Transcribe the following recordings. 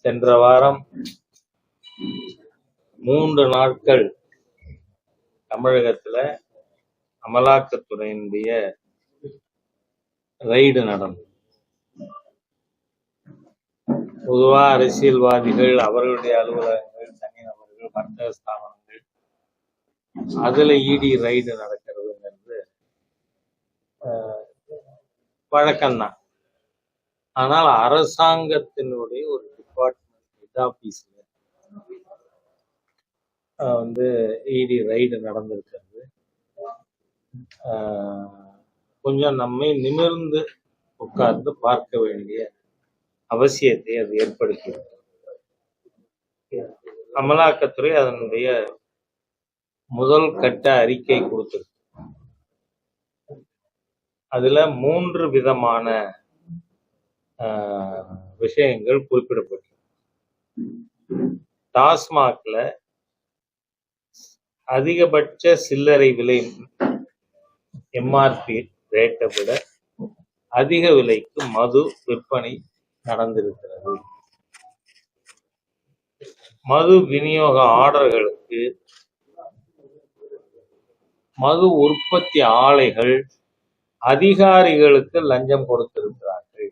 சென்ற வாரம் 3 நாட்கள் தமிழகத்துல அமலாக்கத்துறையினுடைய ரைடு நடந்தது. பொதுவா அரசியல்வாதிகள், அவர்களுடைய அலுவலகங்கள், தனிநபர்கள், வர்த்தக ஸ்தாபனங்கள், அதுல இடி ரைடு நடக்கிறதுங்கிறது வழக்கம்தான். ஆனால் அரசாங்கத்தினுடைய ஒரு டிபார்ட்மெண்ட் ஹெட் ஆபீஸ்ல இடி ரைடு நடந்திருக்கிறது. கொஞ்சம் நம்மை நிமிர்ந்து உட்கார்ந்து பார்க்க வேண்டிய அவசியத்தை அது ஏற்படுத்தியது. அமலாக்கத்துறை அதனுடைய முதல் கட்ட அறிக்கை கொடுத்திருக்கு. அதுல 3 விதமான விஷயங்கள் குறிப்பிடப்பட்டு, டாஸ்மாக்ல அதிகபட்ச சில்லறை விலை எம்ஆர்பி ரேட்டை விட அதிக விலைக்கு மது விற்பனை நடந்திருக்கிறது. மது விநியோக ஆர்டர்களுக்கு மது உற்பத்தி ஆலைகள் அதிகாரிகளுக்கு லஞ்சம் கொடுத்திருக்கிறார்கள்.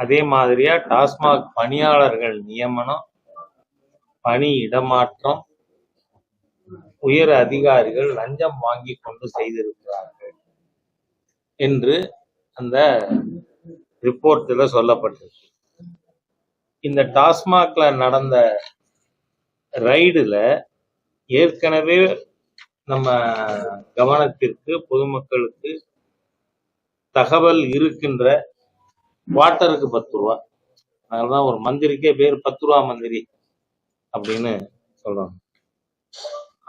அதே மாதிரியா டாஸ்மாக் பணியாளர்கள் நியமனம், பணி இடமாற்றம், உயர் அதிகாரிகள் லஞ்சம் வாங்கி கொண்டு செய்திருக்கிறார்கள் என்று அந்த ரிப்போர்ட்ல சொல்லப்பட்டிருக்கு. இந்த டாஸ்மாக்ல நடந்த ரைடுல ஏற்கனவே நம்ம கவனத்திற்கு பொதுமக்களுக்கு தகவல் இருக்கின்ற வாட்டருக்கு 10 ரூபா, அதனாலதான் ஒரு மந்திரிக்கே பேர் 10 ரூபா மந்திரி அப்படின்னு சொல்றாங்க.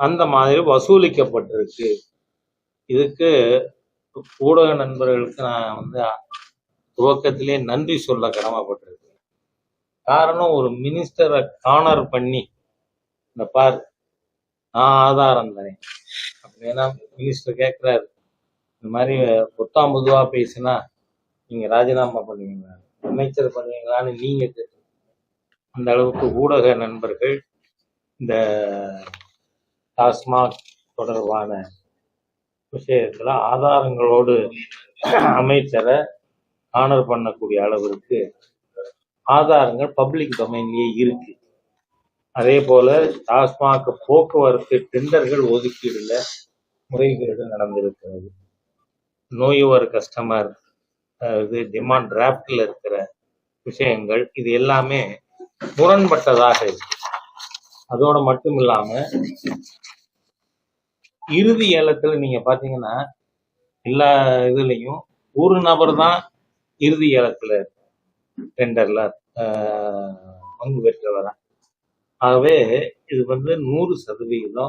அந்த மாதிரி வசூலிக்கப்பட்டிருக்கு. இதுக்கு ஊடக நண்பர்களுக்கு நான் துவக்கத்திலே நன்றி சொல்ல கடமைப்பட்டிருக்கேன். காரணம், ஒரு மினிஸ்டரை கார்னர் பண்ணி இந்த பார் நான் ஆதாரம் தரேன் அப்படின்னா மினிஸ்டர் கேட்கிறாரு, இந்த மாதிரி பொத்தாம் பொதுவா பேசினா நீங்க ராஜினாமா பண்ணுவீங்களா, அமைச்சர் பண்ணுவீங்களான்னு நீங்க கேட்டு, அந்த அளவுக்கு ஊடக நண்பர்கள் இந்த டாஸ்மாக் தொடர்பான விஷயத்துல ஆதாரங்களோடு அமைச்சரை ஆனர் பண்ணக்கூடிய அளவிற்கு ஆதாரங்கள் பப்ளிக் டொமைன்லயே இருக்கு. அதே போல டாஸ்மாக் போக்குவரத்து டெண்டர்கள் ஒதுக்கீடுல முறைகேடு நடந்திருக்கிறது. நோ யுவர் கஸ்டமர், டிமாண்ட் டிராப்ட்ல இருக்கிற விஷயங்கள், இது எல்லாமே முரண்பட்டதாக இருக்கு. அதோட மட்டும் இல்லாம இறுதி ஏலத்துல நீங்க பாத்தீங்கன்னா எல்லா இதுலயும் ஒரு நபர் தான் இறுதி ஏலத்துல டெண்டர்ல பங்கு பெற்றவரா. ஆகவே இது 100%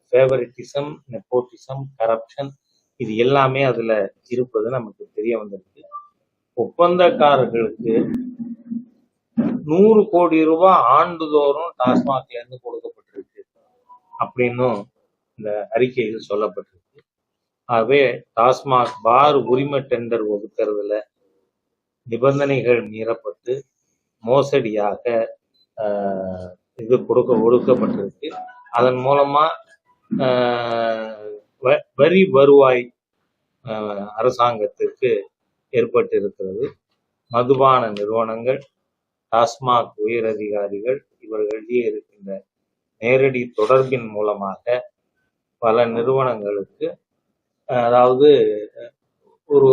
ஃபேவரிட்டிசம், நெப்போட்டிசம், கரப்ஷன், இது எல்லாமே அதுல இருப்பது நமக்கு தெரிய வந்திருக்கு. ஒப்பந்தக்காரர்களுக்கு 100 கோடி ரூபாய் ஆண்டுதோறும் டாஸ்மாக்ல இருந்து கொடுக்கப்பட்டிருக்கு அப்படின்னும் இந்த அறிக்கையில் சொல்லப்பட்டிருக்கு. ஆகவே டாஸ்மாக் பார் உரிமை டெண்டர் ஒதுக்கிறதுல நிபந்தனைகள் மீறப்பட்டு மோசடியாக இது ஒடுக்கப்பட்டிருக்கு. அதன் மூலமா வரி வருவாய் அரசாங்கத்திற்கு ஏற்பட்டு இருக்கிறது. மதுபான நிறுவனங்கள், டாஸ்மாக் உயர் அதிகாரிகள் இவர்களிடையே இருக்கின்ற நேரடி தொடர்பின் மூலமாக பல நிறுவனங்களுக்கு, அதாவது ஒரு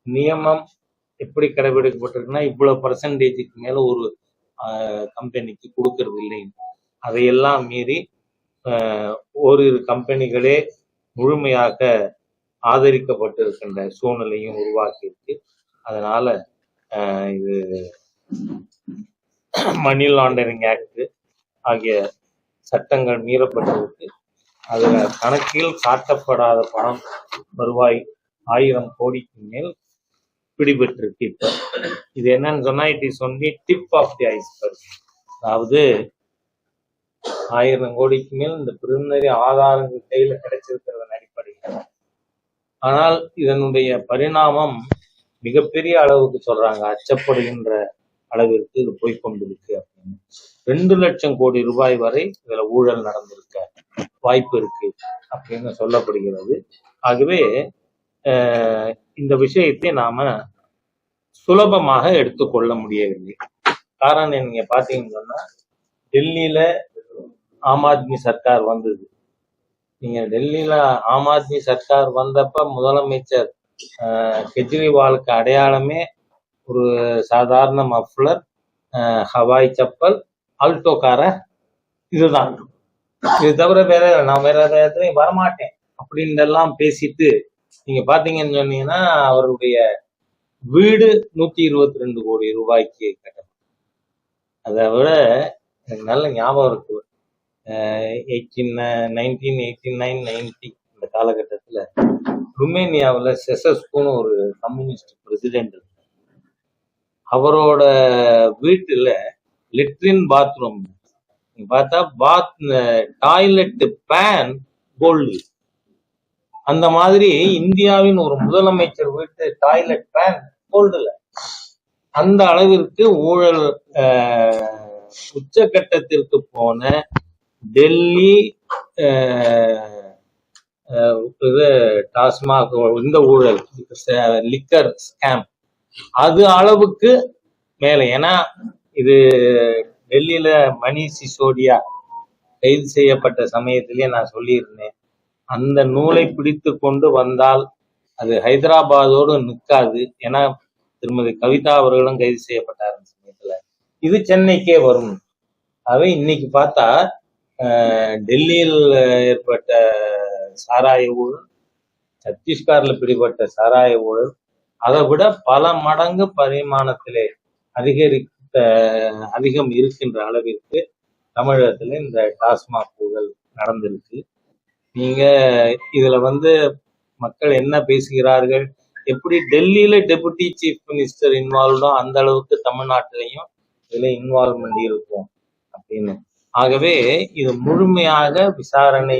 நியமம் எப்படி கடைபிடிக்கப்பட்டிருக்குன்னா, இவ்வளவு பர்சன்டேஜுக்கு மேல ஒரு கம்பெனிக்கு கொடுக்கறது இல்லை. அதையெல்லாம் மீறி ஓரிரு கம்பெனிகளே முழுமையாக ஆதரிக்கப்பட்டிருக்கின்ற சூழ்நிலையும் உருவாக்கியிருக்கு. அதனால இது மணி லாண்டரிங் ஆக்ட் ஆகிய சட்டங்கள் மீறப்பட்டிருக்கு. அதுல கணக்கில் காட்டப்படாத பணம் வருவாய் 1000 கோடிக்கு மேல் பிடிபட்டிருக்கு. இப்ப இது என்னன்னு சொன்னா, it is only tip of the iceberg. அதாவது 1000 கோடிக்கு மேல் இந்த பிரிலிமினரி ஆதாரங்கள் கையில கிடைச்சிருக்கிறதன் அடிப்படையில். ஆனால் இதனுடைய பரிணாமம் மிகப்பெரிய அளவுக்கு சொல்றாங்க, அச்சப்படுகின்ற அளவிற்கு இது போய்கொண்டிருக்கு அப்படின்னு. 2 லட்சம் கோடி ரூபாய் வரை இதுல ஊழல் நடந்திருக்க வாய்ப்பு இருக்கு அப்படின்னு சொல்லப்படுகிறது. ஆகவே இந்த விஷயத்தை நாம சுலபமாக எடுத்துக்கொள்ள முடியவில்லை. காரணம் நீங்க பாத்தீங்கன்னா, டெல்லியில ஆம் ஆத்மி சர்க்கார் வந்தது. நீங்க டெல்லியில ஆம் ஆத்மி சர்க்கார் வந்தப்ப முதலமைச்சர் கெஜ்ரிவாலுக்கு அடையாளமே ஒரு சாதாரண மஃப்ளர், ஹவாய் செப்பல், ஆல்டோ கார, இதுதான். இது தவிர நான் வேற எதுவும் வரமாட்டேன் அப்படின்னு எல்லாம் பேசிட்டு நீங்க பாத்தீங்கன்னு சொன்னீங்கன்னா, அவருடைய வீடு 122 கோடி ரூபாய்க்கு கட்டணும். அதை விட எனக்கு நல்ல ஞாபகம் இருக்கு, 1989-90 இந்த காலகட்டத்தில் ருமேனியாவில் செசஸ்குன்னு ஒரு கம்யூனிஸ்ட் பிரசிடென்ட் இருக்கு. அவரோட வீட்டுல லெட்ரின் பாத்ரூம் பார்த்தா டாய்லெட் பேன் கோல்டு. அந்த மாதிரி இந்தியாவின் ஒரு முதலமைச்சர் வீட்டு டாய்லெட் பேன் கோல்டுல. அந்த அளவிற்கு ஊழல் உச்சகட்டத்திற்கு போன டெல்லி டாஸ்மாக் இந்த ஊழல், லிக்கர் ஸ்கேம், அது அளவுக்கு மேல. ஏன்னா இது டெல்லியில மணிஷ் சிசோடியா கைது செய்யப்பட்ட சமயத்திலேயே நான் சொல்லியிருந்தேன், அந்த நூலை பிடித்து கொண்டு வந்தால் அது ஹைதராபாதோடு நிற்காது. ஏன்னா திருமதி கவிதா அவர்களும் கைது செய்யப்பட்டார் அந்த சமயத்துல. இது சென்னைக்கே வரும். அவை இன்னைக்கு பார்த்தா டெல்லியில் ஏற்பட்ட சாராய ஊழல், சத்தீஸ்கர்ல பிடிபட்ட சாராய ஊழல் அதை விட பல மடங்கு பரிமாணத்திலே அதிகம் இருக்கின்ற அளவிற்கு தமிழகத்துல இந்த டாஸ்மாக் ஊழல் நடந்திருக்கு. நீங்க இதுல மக்கள் என்ன பேசுகிறார்கள், எப்படி டெல்லியில டெபுட்டி சீஃப் மினிஸ்டர் இன்வால்வ்டோ அந்த அளவுக்கு தமிழ்நாட்டிலையும் இதுல இன்வால்வ்மெண்ட் இருக்கும் அப்படின்னு. ஆகவே இது முழுமையாக விசாரணை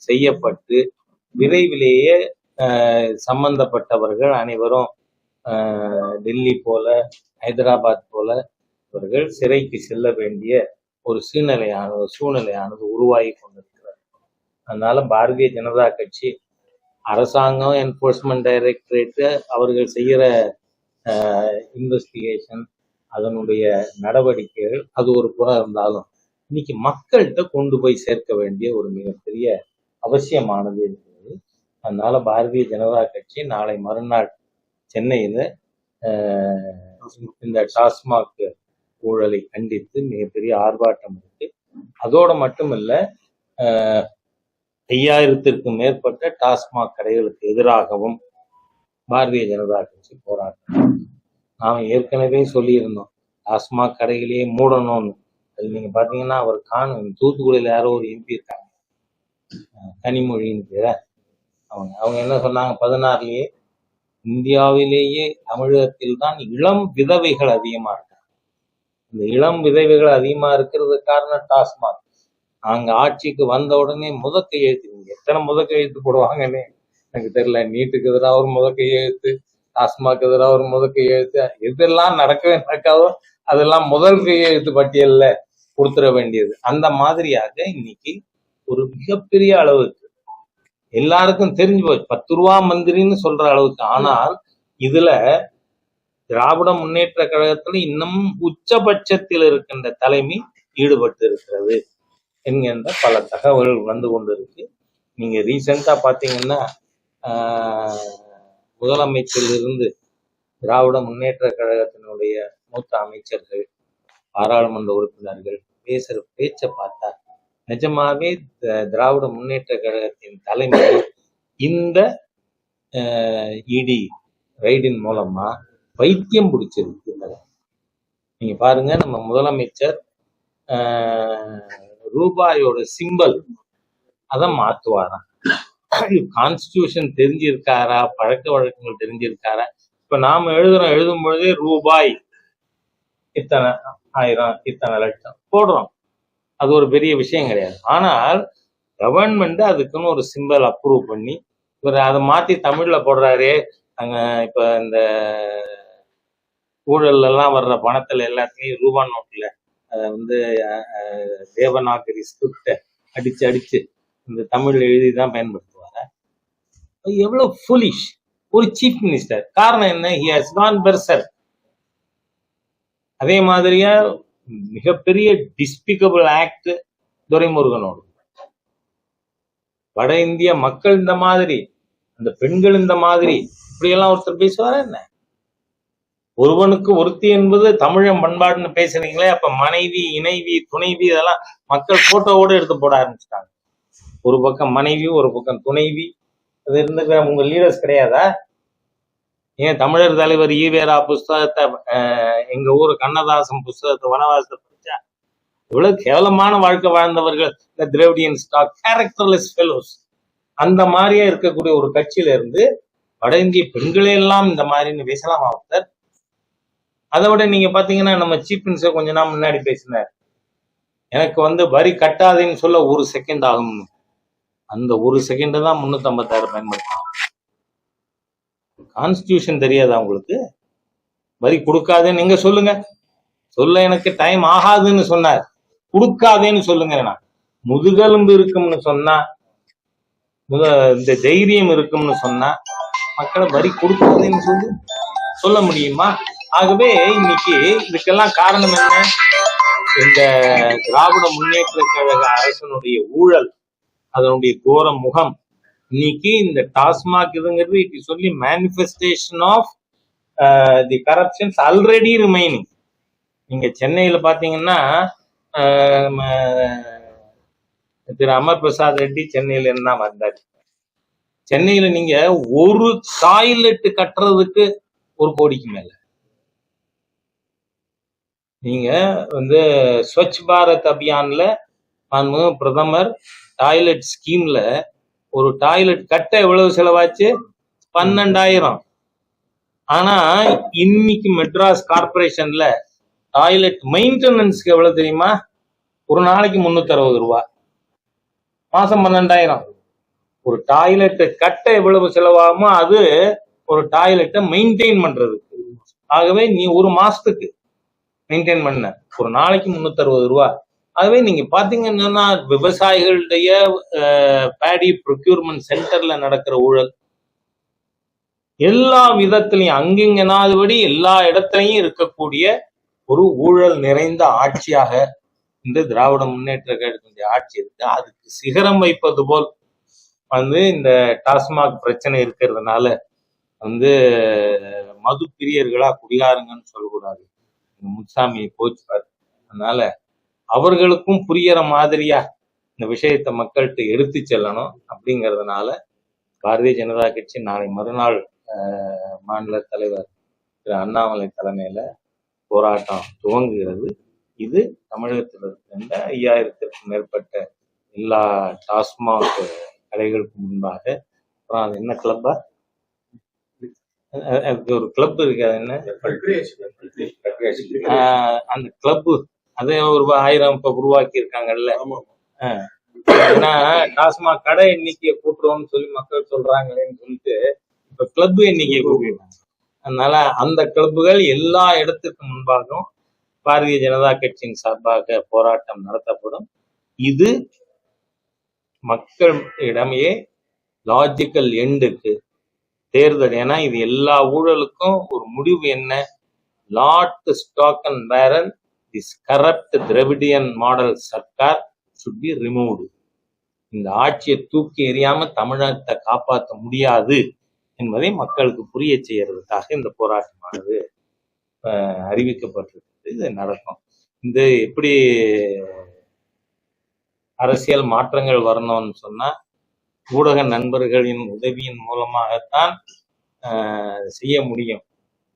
செய்யப்பட்டு விரைவிலேயே சம்பந்தப்பட்டவர்கள் அனைவரும் டெல்லி போல ஹைதராபாத் போல அவர்கள் சிறைக்கு செல்ல வேண்டிய ஒரு சூழ்நிலையானது உருவாகி கொண்டிருக்கிறது. அதனால பாரதிய ஜனதா கட்சி, அரசாங்கம், என்போர்ஸ்மெண்ட் டைரக்டரேட் அவர்கள் செய்கிற இன்வெஸ்டிகேஷன், அதனுடைய நடவடிக்கைகள் அது ஒரு புறம் இருந்தாலும் இன்னைக்கு மக்கள்கிட்ட கொண்டு போய் சேர்க்க வேண்டிய ஒரு மிகப்பெரிய அவசியமானது இருக்கிறது. அதனால பாரதிய ஜனதா கட்சி நாளை மறுநாள் சென்னையில இந்த டாஸ்மாக் ஊழலை கண்டித்து மிகப்பெரிய ஆர்ப்பாட்டம் இருக்கு. அதோட மட்டுமல்ல, 5000த்திற்கும் மேற்பட்ட டாஸ்மாக் கடைகளுக்கு எதிராகவும் பாரதிய ஜனதா கட்சி போராட்டம். நாம ஏற்கனவே சொல்லியிருந்தோம், டாஸ்மாக் கடைகளையே மூடணும்னு. அது நீங்க பாத்தீங்கன்னா, அவர் தூத்துக்குடியில யாரோ ஒரு எம்பி இருக்காங்க, கனிமொழின்னு பேர, அவங்க என்ன சொன்னாங்க, 16லயே இந்தியாவிலேயே தமிழகத்தில் தான் இளம் விதவைகள் அதிகமா இருக்காங்க. இந்த இளம் விதவைகள் அதிகமா இருக்கிறது காரணம் டாஸ்மாக். நாங்க ஆட்சிக்கு வந்த உடனே கையெழுத்து, எத்தனை கையெழுத்து போடுவாங்கன்னு எனக்கு தெரியல. நீட்டுக்கு எதிராக ஒரு கையெழுத்து, டாஸ்மாக் எதிராக ஒரு கையெழுத்து, எதெல்லாம் நடக்காதோ அதெல்லாம் முதல் கையெழுத்து பட்டியல்ல கொடுத்துட வேண்டியது. அந்த மாதிரியாக இன்னைக்கு ஒரு மிகப்பெரிய அளவுக்கு எல்லாருக்கும் தெரிஞ்சு போச்சு, 10 ரூபா மந்திரின்னு சொல்ற அளவுக்கு. ஆனால் இதுல திராவிட முன்னேற்ற கழகத்துல இன்னும் உச்சபட்சத்தில் இருக்கின்ற தலைமை ஈடுபட்டு இருக்கிறது என்கின்ற பல தகவல்கள் வந்து கொண்டு இருக்கு. நீங்க ரீசெண்டா பாத்தீங்கன்னா, முதலமைச்சரிலிருந்து திராவிட முன்னேற்ற கழகத்தினுடைய மூத்த அமைச்சர்கள், பாராளுமன்ற உறுப்பினர்கள் பேசுற பேச்சை பார்த்தா நிஜமாவே திராவிட முன்னேற்ற கழகத்தின் தலைமை இந்த இடி ரைடின் மூலமா வைத்தியம் பிடிச்சிருக்கு. நீங்க பாருங்க, நம்ம முதலமைச்சர் ரூபாயோட சிம்பல் அதை மாத்துவாராம். கான்ஸ்டிடியூஷன் தெரிஞ்சிருக்காரா, பழக்க வழக்கங்கள் தெரிஞ்சிருக்காரா? இப்ப நாம எழுதும் பொழுதே ரூபாய் இத்தனை ஆயிரம், இத்தனை லட்சம் போடுறோம். அது ஒரு பெரிய விஷயம் கிடையாது. ஆனால் கவர்மெண்ட் அதுக்குன்னு ஒரு சிம்பல் அப்ரூவ் பண்ணி இவர் அதை மாத்தி தமிழ்ல போடுறாரு. அங்க இப்ப இந்த ஊழல்ல எல்லாம் வர்ற பணத்துல எல்லாத்துலயும் ரூபா நோட்டுல அதை வந்து தேவநாகரி ஸ்கிரிப்ட அடிச்சு அடிச்சு இந்த தமிழ் எழுதி தான் பயன்படுத்துவாங்க. எவ்வளவு ஃபுலிஷ் ஒரு சீஃப் மினிஸ்டர். காரணம் என்ன? He has gone berserk. அதே மாதிரியா மிகப்பெரிய டிஸ்பிகபிள் ஆக்ட் துரைமுருகனோடு. வட இந்திய மக்கள் இந்த மாதிரி, அந்த பெண்கள் இந்த மாதிரி இப்படியெல்லாம் ஒருத்தர் பேசுவாரா என்ன? ஒருவனுக்கு ஒருத்தி என்பது தமிழன் பண்பாடுன்னு பேசுறீங்களே, அப்ப மனைவி, இணைவி, துணைவி இதெல்லாம் மக்கள் போட்டோவோட எடுத்து போட ஆரம்பிச்சிட்டாங்க. ஒரு பக்கம் மனைவி, ஒரு பக்கம் துணைவி. அது இருந்துக்கிற உங்க லீடர்ஸ் கிடையாதா? ஏன் தமிழர் தலைவர் ஈவேரா புஸ்தகத்தை, எங்க ஊரு கண்ணதாசன் புஸ்தகத்தை, வனவாசத்தை படிச்சா இவ்வளவு கேவலமான வாழ்க்கை வாழ்ந்தவர்கள் இந்த திராவிடியன் ஸ்டாக் கேரக்டர்லெஸ் ஃபெலோஸ். அந்த மாதிரியே இருக்கக்கூடிய ஒரு கட்சியில இருந்து வட இந்திய பெண்களே எல்லாம் இந்த மாதிரின்னு பேசலாமா ஒருத்தர்? அதை விட நீங்க பாத்தீங்கன்னா நம்ம சீஃப் மினிஸ்டர் கொஞ்ச நாள் முன்னாடி பேசினார், எனக்கு வரி கட்டாதேன்னு சொல்ல 1 செகண்ட் ஆகும். அந்த 1 செகண்ட் தான் 356 பயன்படுத்தலாம். கான்ஸ்டிடியூஷன் தெரியாதா உங்களுக்கு? வரி கொடுக்காதேன்னு நீங்க சொல்லுங்க. சொல்ல எனக்கு டைம் ஆகாதுன்னு சொன்னார். கொடுக்காதேன்னு சொல்லுங்க. நான் முதுகெலும்பு இருக்கும்னு சொன்னா, இந்த தைரியம் இருக்கும்னு சொன்னா மக்களை வரி கொடுக்காதேன்னு சொல்ல முடியுமா? ஆகவே இன்னைக்கு இதுக்கெல்லாம் காரணம் என்ன? இந்த திராவிட முன்னேற்ற கழக அரசனுடைய ஊழல், அதனுடைய கோர முகம். இன்னைக்கு இந்த டாஸ்மாக் இதுங்கிறது it is only manifestation of the corruptions already remaining. நீங்க சென்னையில பாத்தீங்கன்னா திரு அமர் பிரசாத் ரெட்டி சென்னையில இருந்தா வந்தாரு. சென்னையில நீங்க ஒரு டாய்லெட் கட்டுறதுக்கு 1 கோடிக்கு மேல. நீங்க ஸ்வச் பாரத் அபியான்ல பிரதமர் டாய்லெட் ஸ்கீம்ல ஒரு டாய்லெட் கட்ட எவ்வளவு செலவாச்சு? 12,000. ஆனா இன்னைக்கு மெட்ராஸ் கார்பரேஷன்ல டாய்லெட் மெயின்டெனன்ஸ்க்கு எவ்வளவு தெரியுமா? ஒரு நாளைக்கு 360 ரூபாய், மாசம் 12,000. ஒரு டாய்லெட் கட்ட எவ்வளவு செலவாகுமோ அது ஒரு டாய்லெட்டை மெயின்டைன் பண்றது. ஆகவே நீ ஒரு மாசத்துக்கு மெயின்டைன் பண்ண ஒரு நாளைக்கு 360 ரூபாய். ஆகவே நீங்க பாத்தீங்கன்னா விவசாயிகளுடைய பேடி ப்ரொக்யூர்மெண்ட் சென்டர்ல நடக்கிற ஊழல் எல்லா விதத்திலையும் அங்கிங்கனாதபடி எல்லா இடத்துலையும் இருக்கக்கூடிய ஒரு ஊழல் நிறைந்த ஆட்சியாக இந்த திராவிட முன்னேற்ற கழகத்தினுடைய ஆட்சி இருக்கு. அதுக்கு சிகரம் வைப்பது போல் இந்த டாஸ்மாக் பிரச்சனை இருக்கிறதுனால மது பிரியர்களா குடியாருங்கன்னு சொல்லக்கூடாது. முத்துசாமியை போச்சுப்பார். அதனால அவர்களுக்கும் புரியற மாதிரியா இந்த விஷயத்தை மக்கள்கிட்ட எடுத்து செல்லணும். அப்படிங்கிறதுனால பாரதிய ஜனதா கட்சி நாளை மறுநாள் மாநில தலைவர் திரு அண்ணாமலை தலைமையில போராட்டம் துவங்குகிறது. இது தமிழகத்தில் இருக்கின்ற 5000க்கும் மேற்பட்ட எல்லா டாஸ்மாக் கடைகளுக்கு முன்பாக. அப்புறம் அது என்ன கிளப்பா? ஒரு கிளப் இருக்கு, அது என்ன? அந்த கிளப்பு அதே ஒரு 1000 இப்ப உருவாக்கி இருக்காங்கல்ல. ஏன்னா டாஸ்மாக் கடை எண்ணிக்கையை கூட்டுறோம்னு சொல்லி மக்கள் சொல்றாங்களேன்னு சொல்லிட்டு இப்ப கிளப் எண்ணிக்கையை கூட்டிருக்காங்க. அதனால அந்த கிளப்புகள் எல்லா இடத்துக்கு முன்பாகவும் பாரதிய ஜனதா கட்சியின் சார்பாக போராட்டம் நடத்தப்படும். இது மக்களிடமே லாஜிக்கல் எண்டுக்கு தேர்தல். ஏன்னா இது எல்லா ஊழலுக்கும் ஒரு முடிவு என்ன? Lock stock and barrel this corrupt Dravidian model sarkar should be removed. இந்த ஆட்சியை தூக்கி எறியாம தமிழகத்தை காப்பாற்ற முடியாது என்பதை மக்களுக்கு புரிய செய்யறதுக்காக இந்த போராட்டமானது அறிவிக்கப்பட்டிருக்கு. இது நடக்கும். இந்த எப்படி அரசியல் மாற்றங்கள் வரணும்னு சொன்னா ஊடக நண்பர்களின் உதவியின் மூலமாகத்தான் செய்ய முடியும்.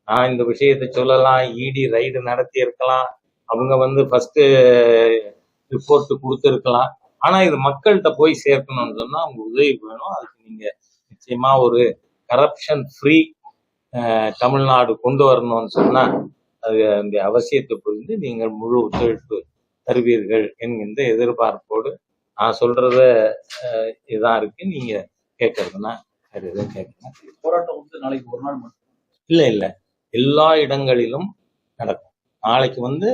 நான் இந்த விஷயத்தை சொல்லலாம், இடி ரைடு நடத்தி இருக்கலாம், அவங்க ஃபர்ஸ்ட் ரிப்போர்ட் கொடுத்துருக்கலாம். ஆனா இது மக்கள்கிட்ட போய் சேர்க்கணும்னு சொன்னா அவங்க உதவி வேணும். அதுக்கு நீங்க நிச்சயமா ஒரு கரப்ஷன் ஃப்ரீ தமிழ்நாடு கொண்டு வரணும்னு சொன்னா அது அந்த அவசியத்தை புரிந்து நீங்கள் முழு ஒத்துழைப்பு தருவீர்கள் என்கின்ற எதிர்பார்ப்போடு நான் சொல்றத இதான் இருக்கு. நீங்க கேட்கறதுன்னா வேற எதுவும் கேட்கலாம். போராட்டம் வந்து நாளைக்கு ஒரு நாள் மட்டும் இல்ல இல்ல, எல்லா இடங்களிலும் நடக்கும். நாளைக்கு வந்து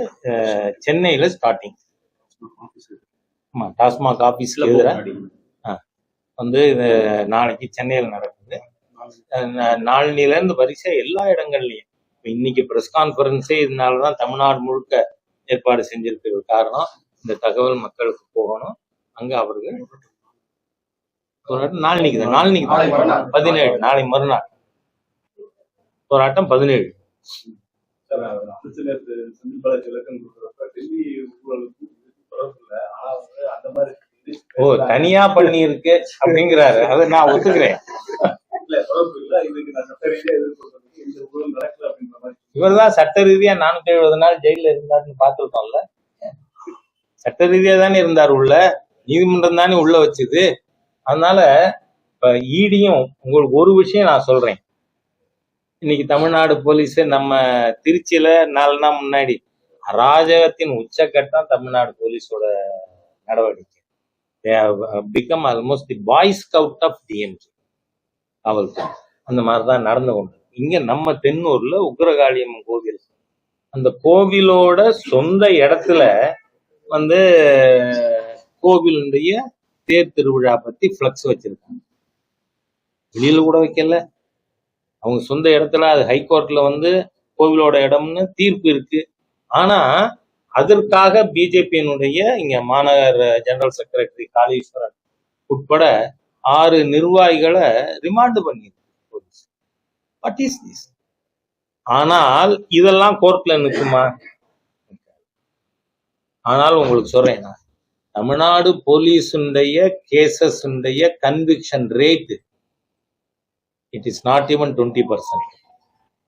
சென்னையில ஸ்டார்டிங். ஆமா, டாஸ்மாக் ஆபீஸ்க்கு எதிராக வந்து நாளைக்கு சென்னையில் நடக்குது. நாளில இருந்து வரிசை எல்லா இடங்கள்லயும். இன்னைக்கு பிரஸ் கான்ஃபரன்ஸே இதனாலதான் தமிழ்நாடு முழுக்க ஏற்பாடு செஞ்சிருக்கிறது. காரணம், இந்த தகவல் மக்களுக்கு போகணும். அங்க அவர்கள் போராட்டம் நாளைக்கு தான் 17, நாளை மறுநாள் போராட்டம் 17. ஓ, தனியா பண்ணி இருக்கு அப்படிங்கிறாரு. அதை நான் ஒத்துக்கிறேன். இவர்தான் சட்ட ரீதியா 470 நாள் ஜெயில இருந்தாருன்னு பார்த்துருக்கோம்ல. சட்ட ரீதியா தானே இருந்தார் உள்ள, நீதிமன்றம் தானே உள்ள வச்சுது. அதனால இப்ப ஈடியும் உங்களுக்கு ஒரு விஷயம் நான் சொல்றேன். இன்னைக்கு தமிழ்நாடு போலீஸ் நம்ம திருச்சியில 4 நாள் முன்னாடி அராஜகத்தின் உச்சக்கட்டம் தமிழ்நாடு போலீஸோட நடவடிக்கை. Become almost the boy scout of DMK. அவளுக்கு அந்த மாதிரிதான் நடந்து கொண்டு இங்க நம்ம தென்னூர்ல உக்ரகாளியம்மன் கோவில், அந்த கோவிலோட சொந்த இடத்துல வந்து கோவிலுடைய தேர் திருவிழா பத்தி பிளக்ஸ் வச்சிருக்காங்க. வெளியில கூட வைக்கல, அவங்க சொந்த இடத்துல. அது ஹைகோர்ட்ல வந்து கோவிலோட இடம்னு தீர்ப்பு இருக்கு. ஆனா அதற்காக பிஜேபியினுடைய இங்க மாநகர ஜெனரல் செக்ரட்டரி காளீஸ்வரன் உட்பட 6 நிர்வாகிகளை ரிமாண்ட் பண்ணிருக்கு போலீஸ். What is this? ஆனால் இதெல்லாம் கோர்ட்ல நிற்குமா? ஆனால் உங்களுக்கு சொல்றேன், நான் தமிழ்நாடு போலீஸுடைய cases conviction rate it is not even 20%.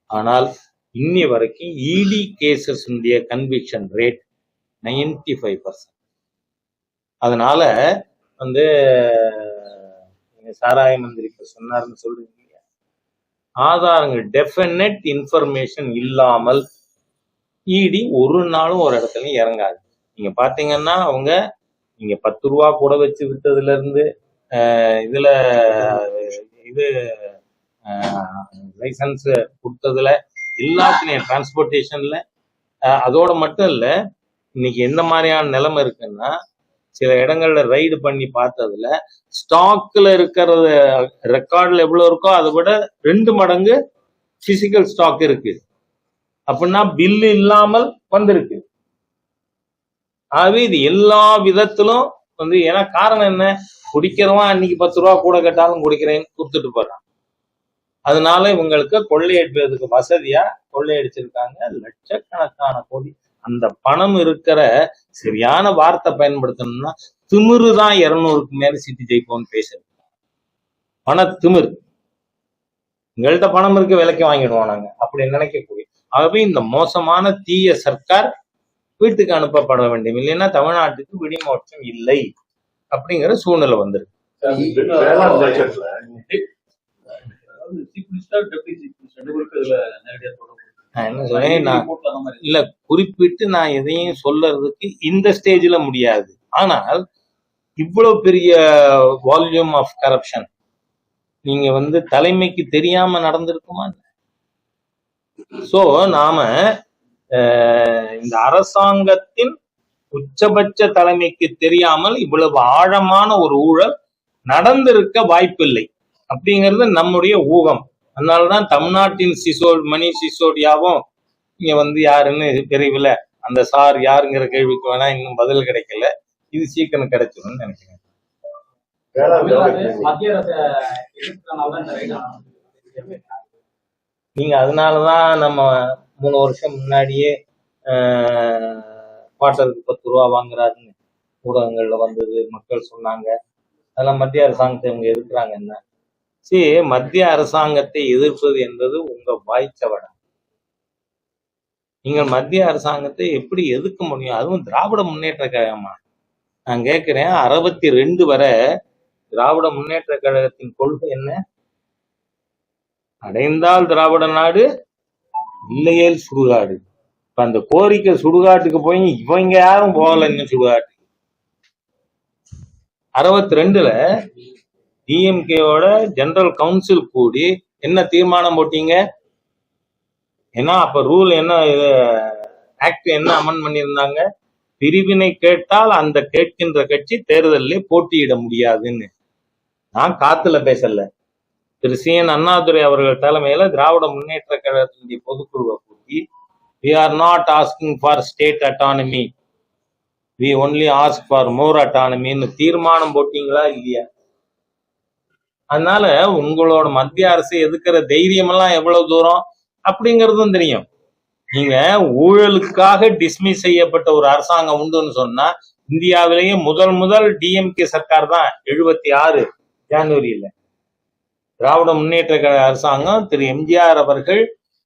ஆனால் இன்னி வரைக்கும் இடி கேசஸ் கன்விக்ஷன் ரேட் 95%. அதனால வந்து சாராய மந்திரி இப்ப சொன்னார்னு சொல்றீங்க, ஆதாரங்கள் டெஃபினட் இன்ஃபர்மேஷன் இல்லாமல் இடி ஒரு நாளும் ஒரு இடத்துலயும் இறங்காது. நீங்க பாத்தீங்கன்னா அவங்க நீங்க 10 ரூபா கூட வச்சு விட்டதுல இருந்து இதுல இது லைசன்ஸ் கொடுத்ததுல எல்லாத்துலயும் டிரான்ஸ்போர்டேஷன்ல, அதோட மட்டும் இல்ல, இன்னைக்கு எந்த மாதிரியான நிலைமை இருக்குன்னா, சில இடங்கள்ல ரைடு பண்ணி பார்த்ததுல ஸ்டாக்ல இருக்கிறது ரெக்கார்ட்ல எவ்வளவு இருக்கோ அதை விட 2 மடங்கு பிசிக்கல் ஸ்டாக் இருக்கு. அப்படின்னா பில்லு இல்லாமல் வந்திருக்கு. ஆகவே இது எல்லா விதத்திலும் வந்து, ஏன்னா காரணம் என்ன, குடிக்கிறவன் அன்னைக்கு 10 ரூபா கூட கேட்டாலும் குடிக்கிறேன்னு கொடுத்துட்டு போறான். அதனால இவங்களுக்கு கொள்ளையடிப்பதற்கு வசதியா கொள்ளையடிச்சிருக்காங்க லட்சக்கணக்கான கோடி. அந்த பணம் இருக்கிற சரியான வார்த்தை பயன்படுத்தணும்னா திமிரு தான் 200க்கு மேல சீட்டு ஜெயிப்போம்னு பேசுறது. பண திமிரு. எங்கள்கிட்ட பணம் இருக்கு, விலைக்கு வாங்கிடுவோம் நாங்க அப்படி நினைக்கக்கூடிய. ஆகவே இந்த மோசமான தீய சர்க்கார் வீட்டுக்கு அனுப்பப்பட வேண்டும். இல்லைன்னா தமிழ்நாட்டுக்கு விடிமோட்சம் இல்லை அப்படிங்கிற சூழ்நிலை வந்துருக்கு. என்ன சொல்றேன், இல்ல குறிப்பிட்டு நான் எதையும் சொல்லறதுக்கு இந்த ஸ்டேஜ்ல முடியாது. ஆனால் இவ்வளவு பெரிய வால்யூம் ஆஃப் கரப்ஷன் நீங்க வந்து தலைமைக்கு தெரியாம நடந்திருக்குமா? சோ நாம இந்த அரசாங்கத்தின் உச்சபட்ச தலைமைக்கு தெரியாமல் இவ்வளவு ஆழமான ஒரு ஊழல் நடந்திருக்க வாய்ப்பில்லை அப்படிங்கிறது நம்முடைய ஊகம். அதனாலதான் தமிழ்நாட்டின் மணி சிசோடியாவும் இங்க வந்து யாருன்னு விரைவில் அந்த சார் யாருங்கிற கேள்விக்கு வேணா இன்னும் பதில் கிடைக்கல. இது சீக்கிரம் கிடைச்சிடும் நினைக்கிறேன். நீங்க அதனாலதான் நம்ம 3 வருஷம் முன்னாடியே குவார்ட்டருக்கு 10 ரூபா வாங்குறாருன்னு ஊடகங்கள்ல வந்தது, மக்கள் சொன்னாங்க. அதெல்லாம் மத்திய அரசாங்கத்தை இவங்க எதிர்க்கிறாங்க. என்ன சரி, மத்திய அரசாங்கத்தை எதிர்ப்பது என்பது உங்க வாய்ச்சவடம். நீங்கள் மத்திய அரசாங்கத்தை எப்படி எதிர்க்க முடியும்? அதுவும் திராவிட முன்னேற்ற கழகமா? நான் கேட்கிறேன், 62 வரை திராவிட முன்னேற்ற கழகத்தின் கொள்கை என்ன? அடைந்தால் திராவிட நாடு, இல்லையேல் சுடுகாடு. இப்ப அந்த கோரிக்கை சுடுகாட்டுக்கு போய் இவங்க யாரும் போகல இன்னும் சுடுகாட்டு. 62ல டிஎம்கேவோட ஜெனரல் கவுன்சில் கூடி என்ன தீர்மானம் போட்டீங்க? ஏன்னா அப்ப ரூல் என்ன, ஆக்ட் என்ன அமெண்ட் பண்ணியிருந்தாங்க? பிரிவினை கேட்டால் அந்த கேட்கின்ற கட்சி தேர்தலில் போட்டியிட முடியாதுன்னு. நான் காத்துல பேசல. திரு சி.என். அண்ணாதுரை அவர்கள் தலைமையில திராவிட முன்னேற்ற கழகத்தினுடைய பொதுக்குழுவை கூட்டி, we are not asking for state autonomy, we only ask for more autonomy ன்னு தீர்மானம் போட்டீங்களா இல்லையா? அதனால உங்களோட மத்திய அரசு எதுக்குற தைரியம் எல்லாம் எவ்வளவு தூரம் அப்படிங்கறதும் தெரியும். நீங்க ஊழலுக்காக டிஸ்மிஸ் செய்யப்பட்ட ஒரு அரசாங்கம் உண்டுன்னு சொன்னா, இந்தியாவிலேயே முதல் டிஎம்கே சர்க்கார் தான் 76 ஜனவரியில. திராவிட முன்னேற்ற கழக அரசாங்கம் திரு எம்ஜிஆர் அவர்கள்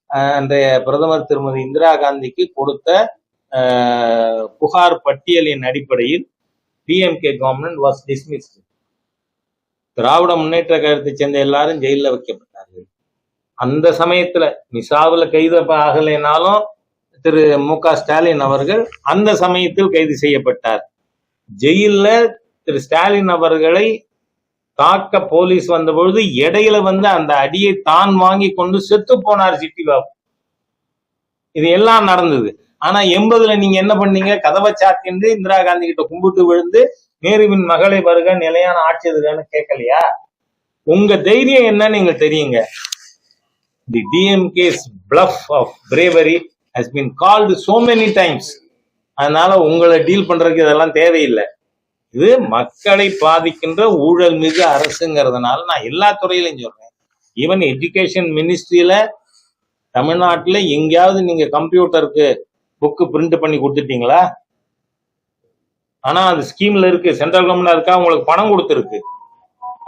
அன்றைய பிரதமர் திருமதி இந்திரா காந்திக்கு கொடுத்த புகார் பட்டியலின் அடிப்படையில் DMK government was dismissed. Dravida Munnetra கழகத்தை சேர்ந்த எல்லாரும் ஜெயில வைக்கப்பட்டார்கள். அந்த சமயத்துல மிசாவுல கைது ஆகலைனாலும் திரு மு.க. ஸ்டாலின் அவர்கள் அந்த சமயத்தில் கைது செய்யப்பட்டார். ஜெயில திரு ஸ்டாலின் அவர்களை தாக்க போலீஸ் வந்த பொழுது இடையில அந்த அடியை தான் வாங்கி கொண்டு செத்து போனார் சிட்டி பாபு. இது எல்லாம் நடந்தது. ஆனா 80ல நீங்க என்ன பண்ணீங்க? கதவை சாத்திண்டு இந்திரா காந்தி கிட்ட கும்பிட்டு விழுந்து நேருவின் மகளை வருக, நிலையான ஆட்சி எதுன்னு கேட்கலையா? உங்க தைரியம் என்னன்னு எங்களுக்கு தெரியுங்க. தி டிஎம்கே's bluff of bravery has been called so many times. அதனால உங்களை டீல் பண்றதுக்கு இதெல்லாம் தேவையில்லை. இது மக்களை பாதிக்கின்ற ஊழல் மிகு அரசுங்கிறதுனால நான் எல்லா துறையிலையும் சொல்றேன். ஈவன் எஜுகேஷன் மினிஸ்ட்ரியில தமிழ்நாட்டுல எங்கேயாவது நீங்க கம்ப்யூட்டருக்கு புக்கு பிரிண்ட் பண்ணி கொடுத்துட்டீங்களா? ஆனா அது ஸ்கீம்ல இருக்கு, சென்ட்ரல் கவர்மெண்ட் இருக்கா, உங்களுக்கு பணம் கொடுத்துருக்கு.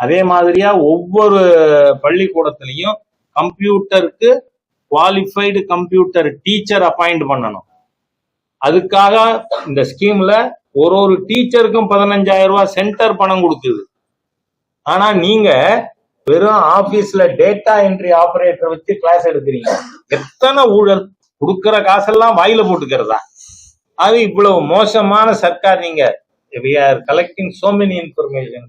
அதே மாதிரியா ஒவ்வொரு பள்ளிக்கூடத்திலையும் கம்ப்யூட்டருக்கு குவாலிஃபைடு கம்ப்யூட்டர் டீச்சர் அப்பாயிண்ட் பண்ணணும். அதுக்காக இந்த ஸ்கீம்ல ஒரு டீச்சருக்கும் 15,000 ரூபாய் சென்டர் பணம் கொடுக்குது. ஆனா நீங்க வெறும் ஆபீஸ்ல டேட்டா என்ட்ரி ஆபரேட்டர் வச்சு கிளாஸ் எடுக்கிறீங்க. எத்தனை ஊழல்! கொடுக்கிற காசெல்லாம் வாயில போட்டுக்கிறதா? அது இவ்வளவு மோசமான சர்க்கார். நீங்க we are collecting so many information.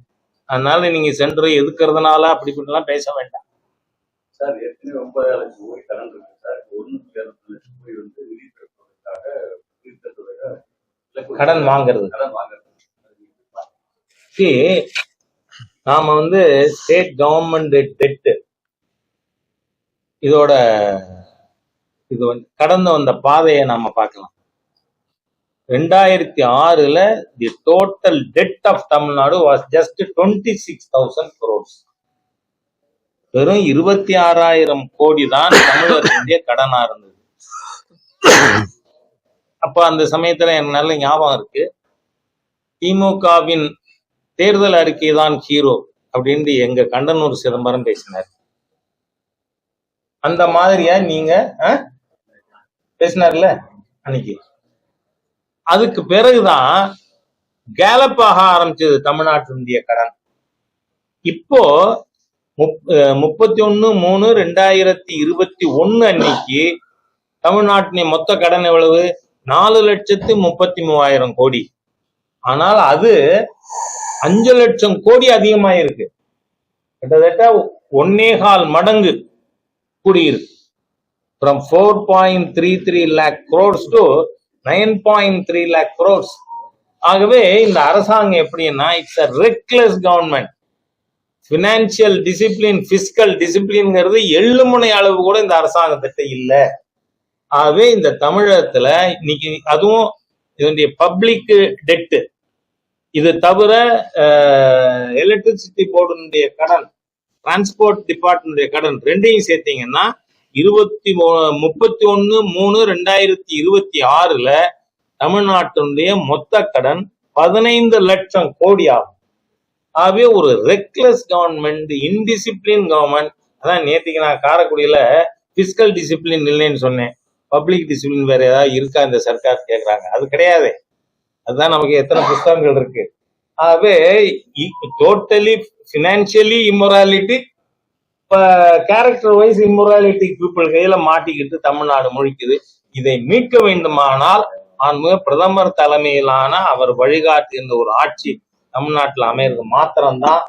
அதனால நீங்க சென்டரை எதுக்குறதுனால அப்படி இப்படிலாம் பேச வேண்டாம் சார். ஏற்கனவே 9,000 லட்சம் கோடி கடன் இருக்கு சார். 1,200 லட்சம் கோடி கடன் வாங்குறது. நாம ஸ்டேட் கவர்மெண்ட் டெட் இதோட இது கடந்து வந்த பாதையை நாம பார்க்கலாம். 2006ல the total debt of Tamil Nadu was just 26,000 crores. வெறும் 26,000 கோடி தான் தமிழகத்தினுடைய கடனா இருந்தது. அப்ப அந்த சமயத்துல எனக்கு நல்ல ஞாபகம் இருக்கு, திமுகவின் தேர்தல் அறிக்கை தான் ஹீரோ அப்படின்னு எங்க கண்டனூர் சிதம்பரம் பேசினார். அந்த மாதிரியா நீங்க பேசினார்ல அன்னைக்கு. அதுக்கு பிறகுதான் கேலப் ஆக ஆரம்பிச்சது தமிழ்நாட்டினுடைய கடன். இப்போ 31/3/2021 அன்னைக்கு தமிழ்நாட்டின் மொத்த கடன் எவ்வளவு? 4,33,000 கோடி. ஆனால் அது 5 லட்சம் கோடி அதிகமாயிருக்கு. கிட்டத்தட்ட 1.25 மடங்கு கூடியிருக்கு. from 4.33 lakh crores to 9.3 lakh crores. ஆகவே இந்த அரசாங்கம் எப்படின்னா, it's a reckless government. Financial discipline, fiscal டிசிப்ளின்ங்கிறது எள்ளுமுனை அளவு கூட இந்த அரசாங்கத்திட்ட இல்லை. ஆகவே இந்த தமிழகத்துல இன்னைக்கு அதுவும் இதனுடைய பப்ளிக் டெட்டு, இது தவிர எலக்ட்ரிசிட்டி போர்டுடைய கடன், டிரான்ஸ்போர்ட் டிபார்ட்மெண்ட் கடன் ரெண்டையும் சேர்த்தீங்கன்னா 31/3/2026ல தமிழ்நாட்டினுடைய மொத்த கடன் 15 லட்சம் கோடி ஆகும். ஆகவே ஒரு ரெக்லஸ் கவர்மெண்ட், இன்டிசிப்ளின் கவர்மெண்ட். அதான் நேற்றுக்கு நான் காரைக்குடியில பிஸ்கல் டிசிப்ளின் இல்லைன்னு சொன்னேன். பப்ளிக் டிசிப்ளின் வேற ஏதாவது இருக்கா இந்த சர்க்கார் கேட்கறாங்க. அது கிடையாது. அதுதான் நமக்கு எத்தனை புத்தகங்கள் இருக்கு. ஆகவே totally financially immorality, character wise immorality people கையில மாட்டிக்கிட்டு தமிழ்நாடு முழிக்குது. இதை மீட்க வேண்டுமானால் மாண்புமிகு பிரதமர் தலைமையிலான அவர் வழிகாட்டுகின்ற ஒரு ஆட்சி தமிழ்நாட்டில் அமையிறது மாத்திரம்தான்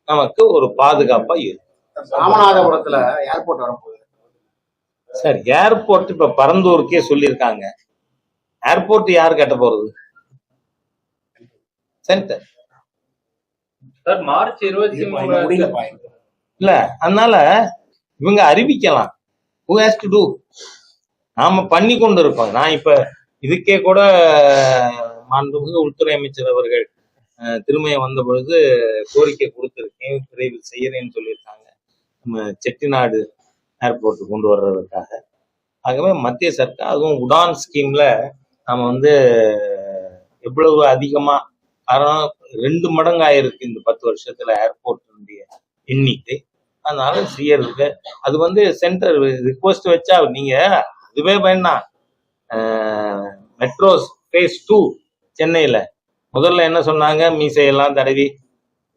நமக்கு ஒரு பாதுகாப்பா இருக்கும். ராமநாதபுரத்துல ஏர்போர்ட் வரப்போகுது சார், ஏர்போர்ட் இப்ப பரந்தூருக்கே சொல்லியிருக்காங்க. ஏர்போர்ட் யாரு கட்ட போறது? சென்டர் சார் மார்ச் 23 முடியலப்பா. இல்ல, அதனால இவங்க அறிவிக்கலாம். who has to do? நாம பண்ணி கொண்டு இருக்கோம். நான் இப்ப இதுக்கே கூட மாண்புமிகு உள்துறை அமைச்சர் அவர்கள் திருமையம் வந்த பொழுது கோரிக்கை கொடுத்திருக்கேன், விரைவில் செய்யறேன்னு சொல்லியிருக்காங்க, நம்ம செட்டிநாடு ஏர்போர்ட் கொண்டு வர்றதுக்காக. ஆகவே மத்திய சர்க்கார் அதுவும் உடான் ஸ்கீம்ல நம்ம வந்து எவ்வளவு அதிகமா, காரணம் 2 மடங்கு ஆயிருக்கு இந்த 10 வருஷத்துல ஏர்போர்ட் எண்ணிக்கை. அதனால செய்யறதுக்கு அது வந்து சென்டர் ரிக்வஸ்ட் வச்சா நீங்க இதுவே வேண்டாம். மெட்ரோ ஃபேஸ் 2 சென்னையில முதல்ல என்ன சொன்னாங்க, மீசையெல்லாம் தடவி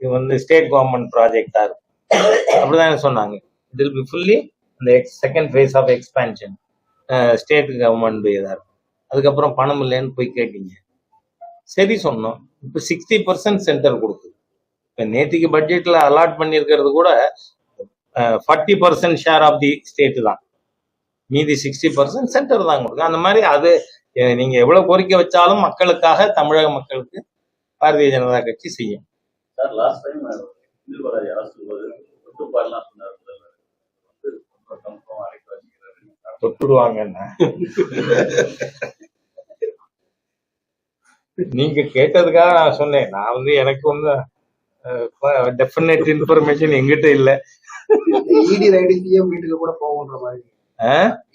இது வந்து ஸ்டேட் கவர்மெண்ட் ப்ராஜெக்டா இருக்கும் அப்படிதான் சொன்னாங்க. இட் வில் பி ஃபுல்லி இந்த second phase of expansion state government இதா இருக்கும். அதுக்கப்புறம் பணம் இல்லைன்னு போய் கேட்டீங்க, சரி சொன்னோம். இப்போ 60% சென்டர் கொடுக்குது. இப்போ நேற்றுக்கு பட்ஜெட்ல அலாட் பண்ணியிருக்கிறது கூட 40% ஷேர் ஆஃப் தி ஸ்டேட் தான், மீதி 60% சென்டர் தான் கொடுக்கும். அந்த மாதிரி அது நீங்க எவ்வளவு கோரிக்கை வச்சாலும் மக்களுக்காக, தமிழக மக்களுக்கு பாரதிய ஜனதா கட்சி செய்யும். சார் லாஸ்ட் டைம் நிர்வாக அரசு ஒட்டுப்பாடுலாம் சொன்னார், அழைக்க வச்சுக்கிறாரு. தொட்டுடுவாங்கன்னா நீங்க கேட்டதுக்காக நான் சொன்னேன். நான் வந்து எனக்கு வந்து டெஃபினட் இன்ஃபர்மேஷன் எங்கிட்ட இல்ல. இடி ரைடு சிஎம் வீட்டுக்கு கூட போகுன்ற மாதிரி.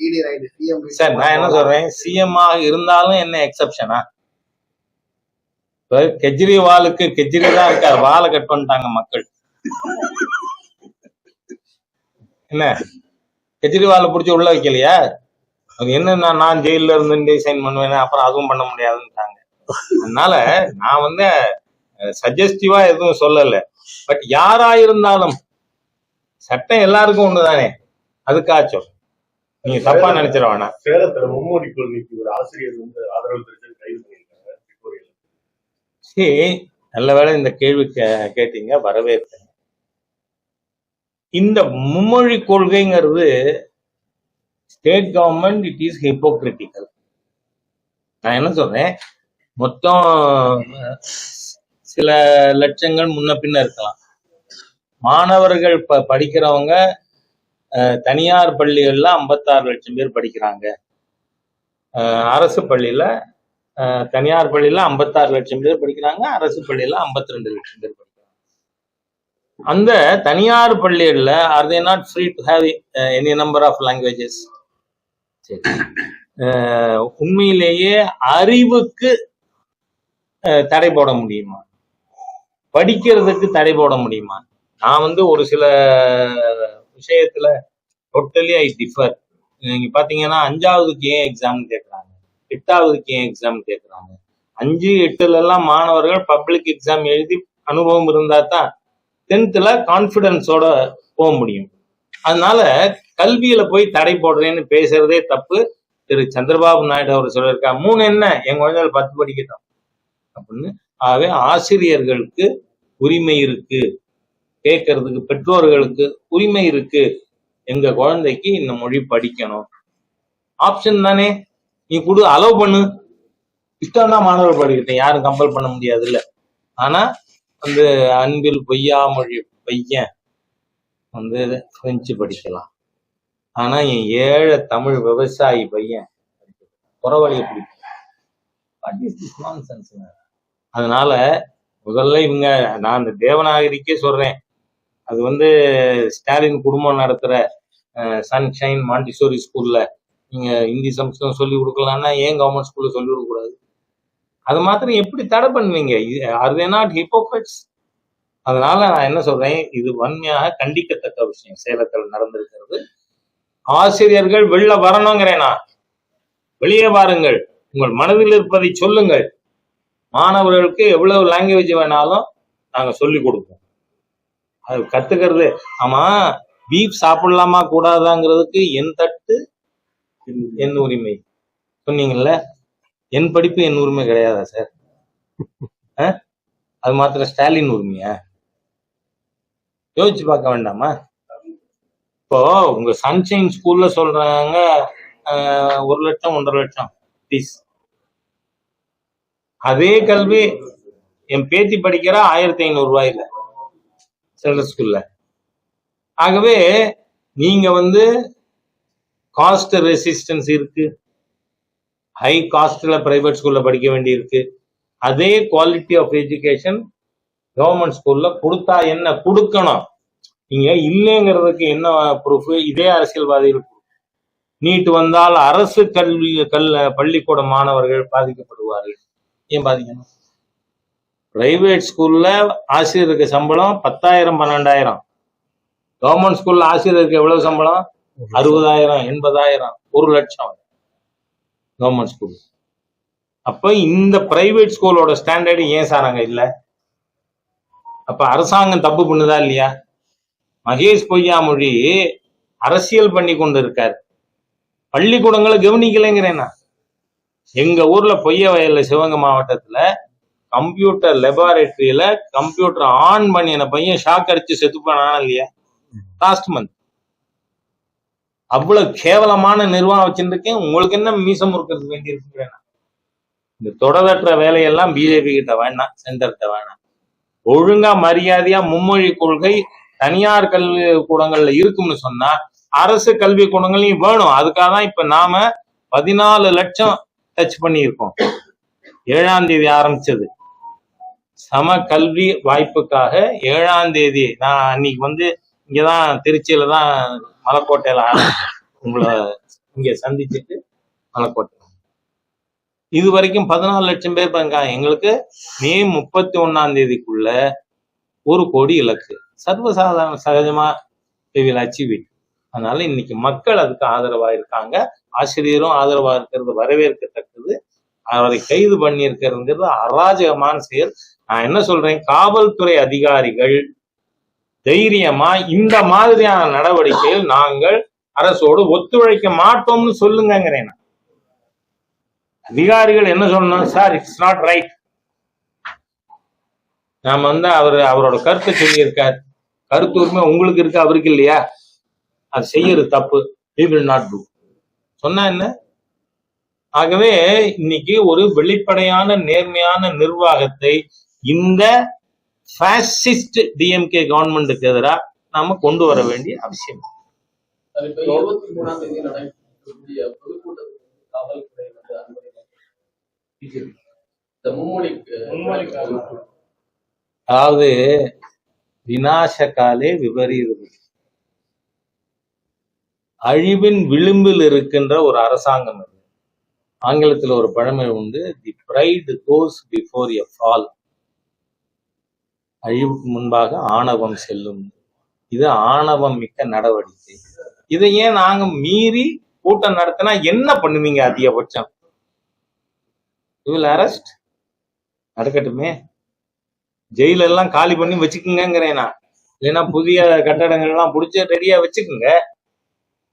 இடி ரைடு சிஎம் சார், நான் என்ன சொல்றேன், சிஎம் இருந்தாலும் என்ன எக்ஸப்ஷனா? இப்ப கெஜ்ரிவாலுக்கு கெஜ்ரி தான் இருக்காரு, வாழை கட் பண்ணிட்டாங்க மக்கள். என்ன கெஜ்ரிவாலை பிடிச்சி உள்ள வைக்கலையா? அது என்ன, நான் ஜெயில இருந்து டிசைன் பண்ணுவேன், அப்புறம் அதுவும் பண்ண முடியாதுன்னுட்டாங்க. அதனால நான் வந்து சஜஸ்டிவா எதுவும் சொல்லல. பட் யாரா இருந்தாலும் சட்டம் எல்லாருக்கும் ஒண்ணுதானே, அதுக்காச்சும் நீங்க தப்பா நினைச்சிட வேணாம். சேலத்துல மும்மொழி கொள்கைக்கு ஒரு ஆசிரியர் வந்து ஆதரவு தெரிவித்து கைது பண்ணியிருக்காங்க. சரி, நல்ல வேளை இந்த கேள்வி கேட்டீங்க, வரவேற்பேன். இந்த மும்மொழி கொள்கைங்கிறது state government it is hypocritical. நான் என்ன சொல்றேன், மொத்தம் சில லட்சங்கள் முன்ன பின்ன இருக்கலாம். மாணவர்கள் படிக்கிறவங்க தனியார் பள்ளிகள்ல 56 லட்சம் பேர் படிக்கிறாங்க. அரசு பள்ளியில தனியார் பள்ளியில 56 லட்சம் பேர் படிக்கிறாங்க, அரசு பள்ளியில 52 லட்சம் பேர் படிக்கிறாங்க. அந்த தனியார் பள்ளிகள்ல are they not free to have any number of languages? சரி, உண்மையிலேயே அறிவுக்கு தடை போட முடியுமா? படிக்கிறதுக்கு தடை போட முடியுமா? நான் வந்து ஒரு சில விஷயத்துல டோட்டலி ஐ டிஃபர். நீங்க பாத்தீங்கன்னா 5ஆவதுக்கு ஏன் எக்ஸாம் கேட்கறாங்க, 8ஆவதுக்கு ஏன் எக்ஸாம் கேட்கறாங்க? 5, 8ல எல்லாம் மாணவர்கள் பப்ளிக் எக்ஸாம் எழுதி அனுபவம் இருந்தா தான் 10th கான்பிடன்ஸோட போக முடியும். அதனால கல்வியில போய் தடை போடுறேன்னு பேசுறதே தப்பு. திரு சந்திரபாபு நாயுடு அவர் சொல்லியிருக்காங்க, 3 என்ன, என் குழந்தைகள் 10 படிக்கட்டும் அப்படின்னு. ஆகவே ஆசிரியர்களுக்கு உரிமை இருக்கு, கேட்கறதுக்கு பெற்றோர்களுக்கு உரிமை இருக்கு. எங்க குழந்தைக்கு இந்த மொழி படிக்கணும், ஆப்ஷன் தானே, நீ கொடு, அலோவ் பண்ணு. இஷ்டம் தான் மாணவர் படிக்கட்டும், யாரும் கம்பல் பண்ண முடியாது இல்ல. ஆனா வந்து அன்பில் பொய்யா மொழி பையன் வந்து பிரெஞ்சு படிக்கலாம், ஆனா என் ஏழை தமிழ் விவசாயி பையன் புறவழியை பிடிக்கும். அதனால முதல்ல இவங்க, நான் அந்த தேவநாகரிக்கே சொல்றேன், அது வந்து ஸ்டாலின் குடும்பம் நடத்துற சன்ஷைன் மாண்டிசோரி ஸ்கூல்ல நீங்க ஹிந்தி சம்ஸ்கிருதம் சொல்லி கொடுக்கலாம்னா ஏன் கவர்மெண்ட் ஸ்கூல்ல சொல்லி கொடுக்க கூடாது? அது மாத்திரம் எப்படி தடை பண்ணுவீங்க? Are they not hypocrites? அதனால நான் என்ன சொல்றேன், இது வன்மையாக கண்டிக்கத்தக்க விஷயம் சேலத்தில் நடந்திருக்கிறது. ஆசிரியர்கள் வெளில வரணுங்கிறேனா, வெளியே வாருங்கள், உங்கள் மனதில் இருப்பதை சொல்லுங்கள். மாணவர்களுக்கு எவ்வளவு லாங்குவேஜ் வேணாலும் நாங்க சொல்லி கொடுப்போம். அது கத்துக்கிறது. ஆமா, பீஃப் சாப்பிடலாமா கூடாதாங்கிறதுக்கு என் தட்டு என் உரிமை. சொன்னீங்கல்ல, என் படிப்பு என் உரிமை கிடையாதா சார்? அது மாத்திரம் ஸ்டாலின் உரிமையா? யோசிச்சு பார்க்க வேண்டாமா? இப்போ உங்க சன்ஷைன் ஸ்கூல்ல சொல்றாங்க 1 லட்சம் 1.5 லட்சம் ஃபீஸ். அதே கல்வி என் பேத்தி படிக்கிற 1500 ரூபாயில சென்ட்ரல் ஸ்கூல்ல. ஆகவே நீங்க காஸ்ட் ரெசிஸ்டன்ஸ் இருக்கு, ஹை காஸ்ட்ல பிரைவேட் ஸ்கூல்ல படிக்க வேண்டி இருக்கு. அதே குவாலிட்டி ஆஃப் எஜுகேஷன் கவர்மெண்ட் ஸ்கூல்ல கொடுத்தா என்ன கொடுக்கணும்? நீங்க இல்லைங்கிறதுக்கு என்ன ப்ரூஃப்? இதே அரசியல்வாதிகள் நீட் வந்தால் அரசு பள்ளிக்கூட மாணவர்கள் பாதிக்கப்படுவார்கள். ஏன் பாதிக்கணும்? பிரைவேட் ஸ்கூல்ல ஆசிரியருக்கு சம்பளம் 10,000 12,000. கவர்மெண்ட் ஸ்கூல்ல ஆசிரியருக்கு எவ்வளவு சம்பளம்? 60,000 80,000 1 லட்சம் கவர்மெண்ட் ஸ்கூல். அப்ப இந்த பிரைவேட் ஸ்கூலோட ஸ்டாண்டர்டு ஏன் சார் அங்க இல்ல? அப்ப அரசாங்கம் தப்பு பண்ணுதா இல்லையா? மகேஷ் பொய்யாமொழி அரசியல் பண்ணி கொண்டு இருக்காரு, பள்ளிக்கூடங்களை கவனிக்கலைங்கிறேன்னா. எங்க ஊர்ல பொய்ய வயல்ல சிவகங்கை மாவட்டத்துல கம்ப்யூட்டர் லெபார்டரியில கம்ப்யூட்டர் ஆன் பண்ணின பையன் ஷாக் அடிச்சு செத்து போனானா இல்லையா லாஸ்ட் மந்த்? அவ்வளவு கேவலமான நிர்வாகம் வச்சிருக்கேன். உங்களுக்கு என்ன மீசம் முறுக்கிறது வேண்டி இருக்குங்கிறேன். இந்த தொடரற்ற வேலையெல்லாம் பிஜேபி கிட்ட வேணாம், சென்டர்கிட்ட வேணாம். ஒழுங்கா மரியாதையா மும்மொழி கொள்கை தனியார் கல்வி கூடங்கள்ல இருக்கும்னு சொன்னா அரசு கல்வி கூடங்களையும் வேணும். அதுக்காக தான் இப்ப நாம 14 லட்சம் டச் பண்ணியிருக்கோம். 7ஆம் தேதி ஆரம்பிச்சது சம கல்வி வாய்ப்புக்காக. 7ஆம் தேதி நான் அன்னைக்கு இங்கதான் திருச்சியில தான் மலைக்கோட்டையில உங்களை இங்க சந்திச்சுட்டு மலைக்கோட்டை இது வரைக்கும் 14 லட்சம் பேர் இருக்காங்க. எங்களுக்கு மே 31ஆம் தேதிக்குள்ள 1 கோடி இலக்கு சர்வசாதாரண சகஜமா அச்சீவ். அதனால இன்னைக்கு மக்கள் அதுக்கு ஆதரவா இருக்காங்க. ஆசிரியரும் ஆதரவா இருக்கிறது வரவேற்கத்தக்கது. அவரை கைது பண்ணி இருக்கிறதுங்கிறது அராஜகமான செயல். நான் என்ன சொல்றேன், காவல்துறை அதிகாரிகள் தைரியமா இந்த மாதிரியான நடவடிக்கையில் நாங்கள் அரசோடு ஒத்துழைக்க மாட்டோம்னு சொல்லுங்கிறேன். அதிகாரிகள் என்ன சொல்லணும்? Sir, it's not right. நாம அவரோட கருத்தை சொல்லியிருக்கார். கருத்து உரிமை உங்களுக்கு இருக்கு, அவருக்கு இல்லையா? அது செய்யறது தப்பு. we will not do சொன்னா என்ன? ஆகவே இன்னைக்கு ஒரு வெளிப்படையான நேர்மையான நிர்வாகத்தை இந்த பாசிஸ்ட் டிஎம்கே கவர்மெண்ட்டுக்கு எதிராக நாம கொண்டு வர வேண்டிய அவசியம். 23ஆம் தேதி நடைபெறக்கூடிய பொதுக்கூட்டத்தில் காவல்துறை அதாவது விநாச காலே விபரீதம், அழிவின் விளிம்பில் இருக்கின்ற ஒரு அரசாங்கம். ஆங்கிலத்தில் ஒரு பழமொழி உண்டு, the pride goes before a fall. அழிவுக்கு முன்பாக ஆணவம் செல்லும். இது ஆணவம் மிக்க நடவடிக்கை. இதை ஏன் நாங்க மீறி கூட்டம் நடத்தினா என்ன பண்ணுவீங்க? அதிகபட்சம் அரெஸ்ட் நடக்கட்டுமே, ஜெயில எல்லாம் காலி பண்ணி வச்சுக்குங்கிறேனா, இல்லைன்னா புதிய கட்டடங்கள் எல்லாம் பிடிச்சி ரெடியா வச்சுக்குங்க.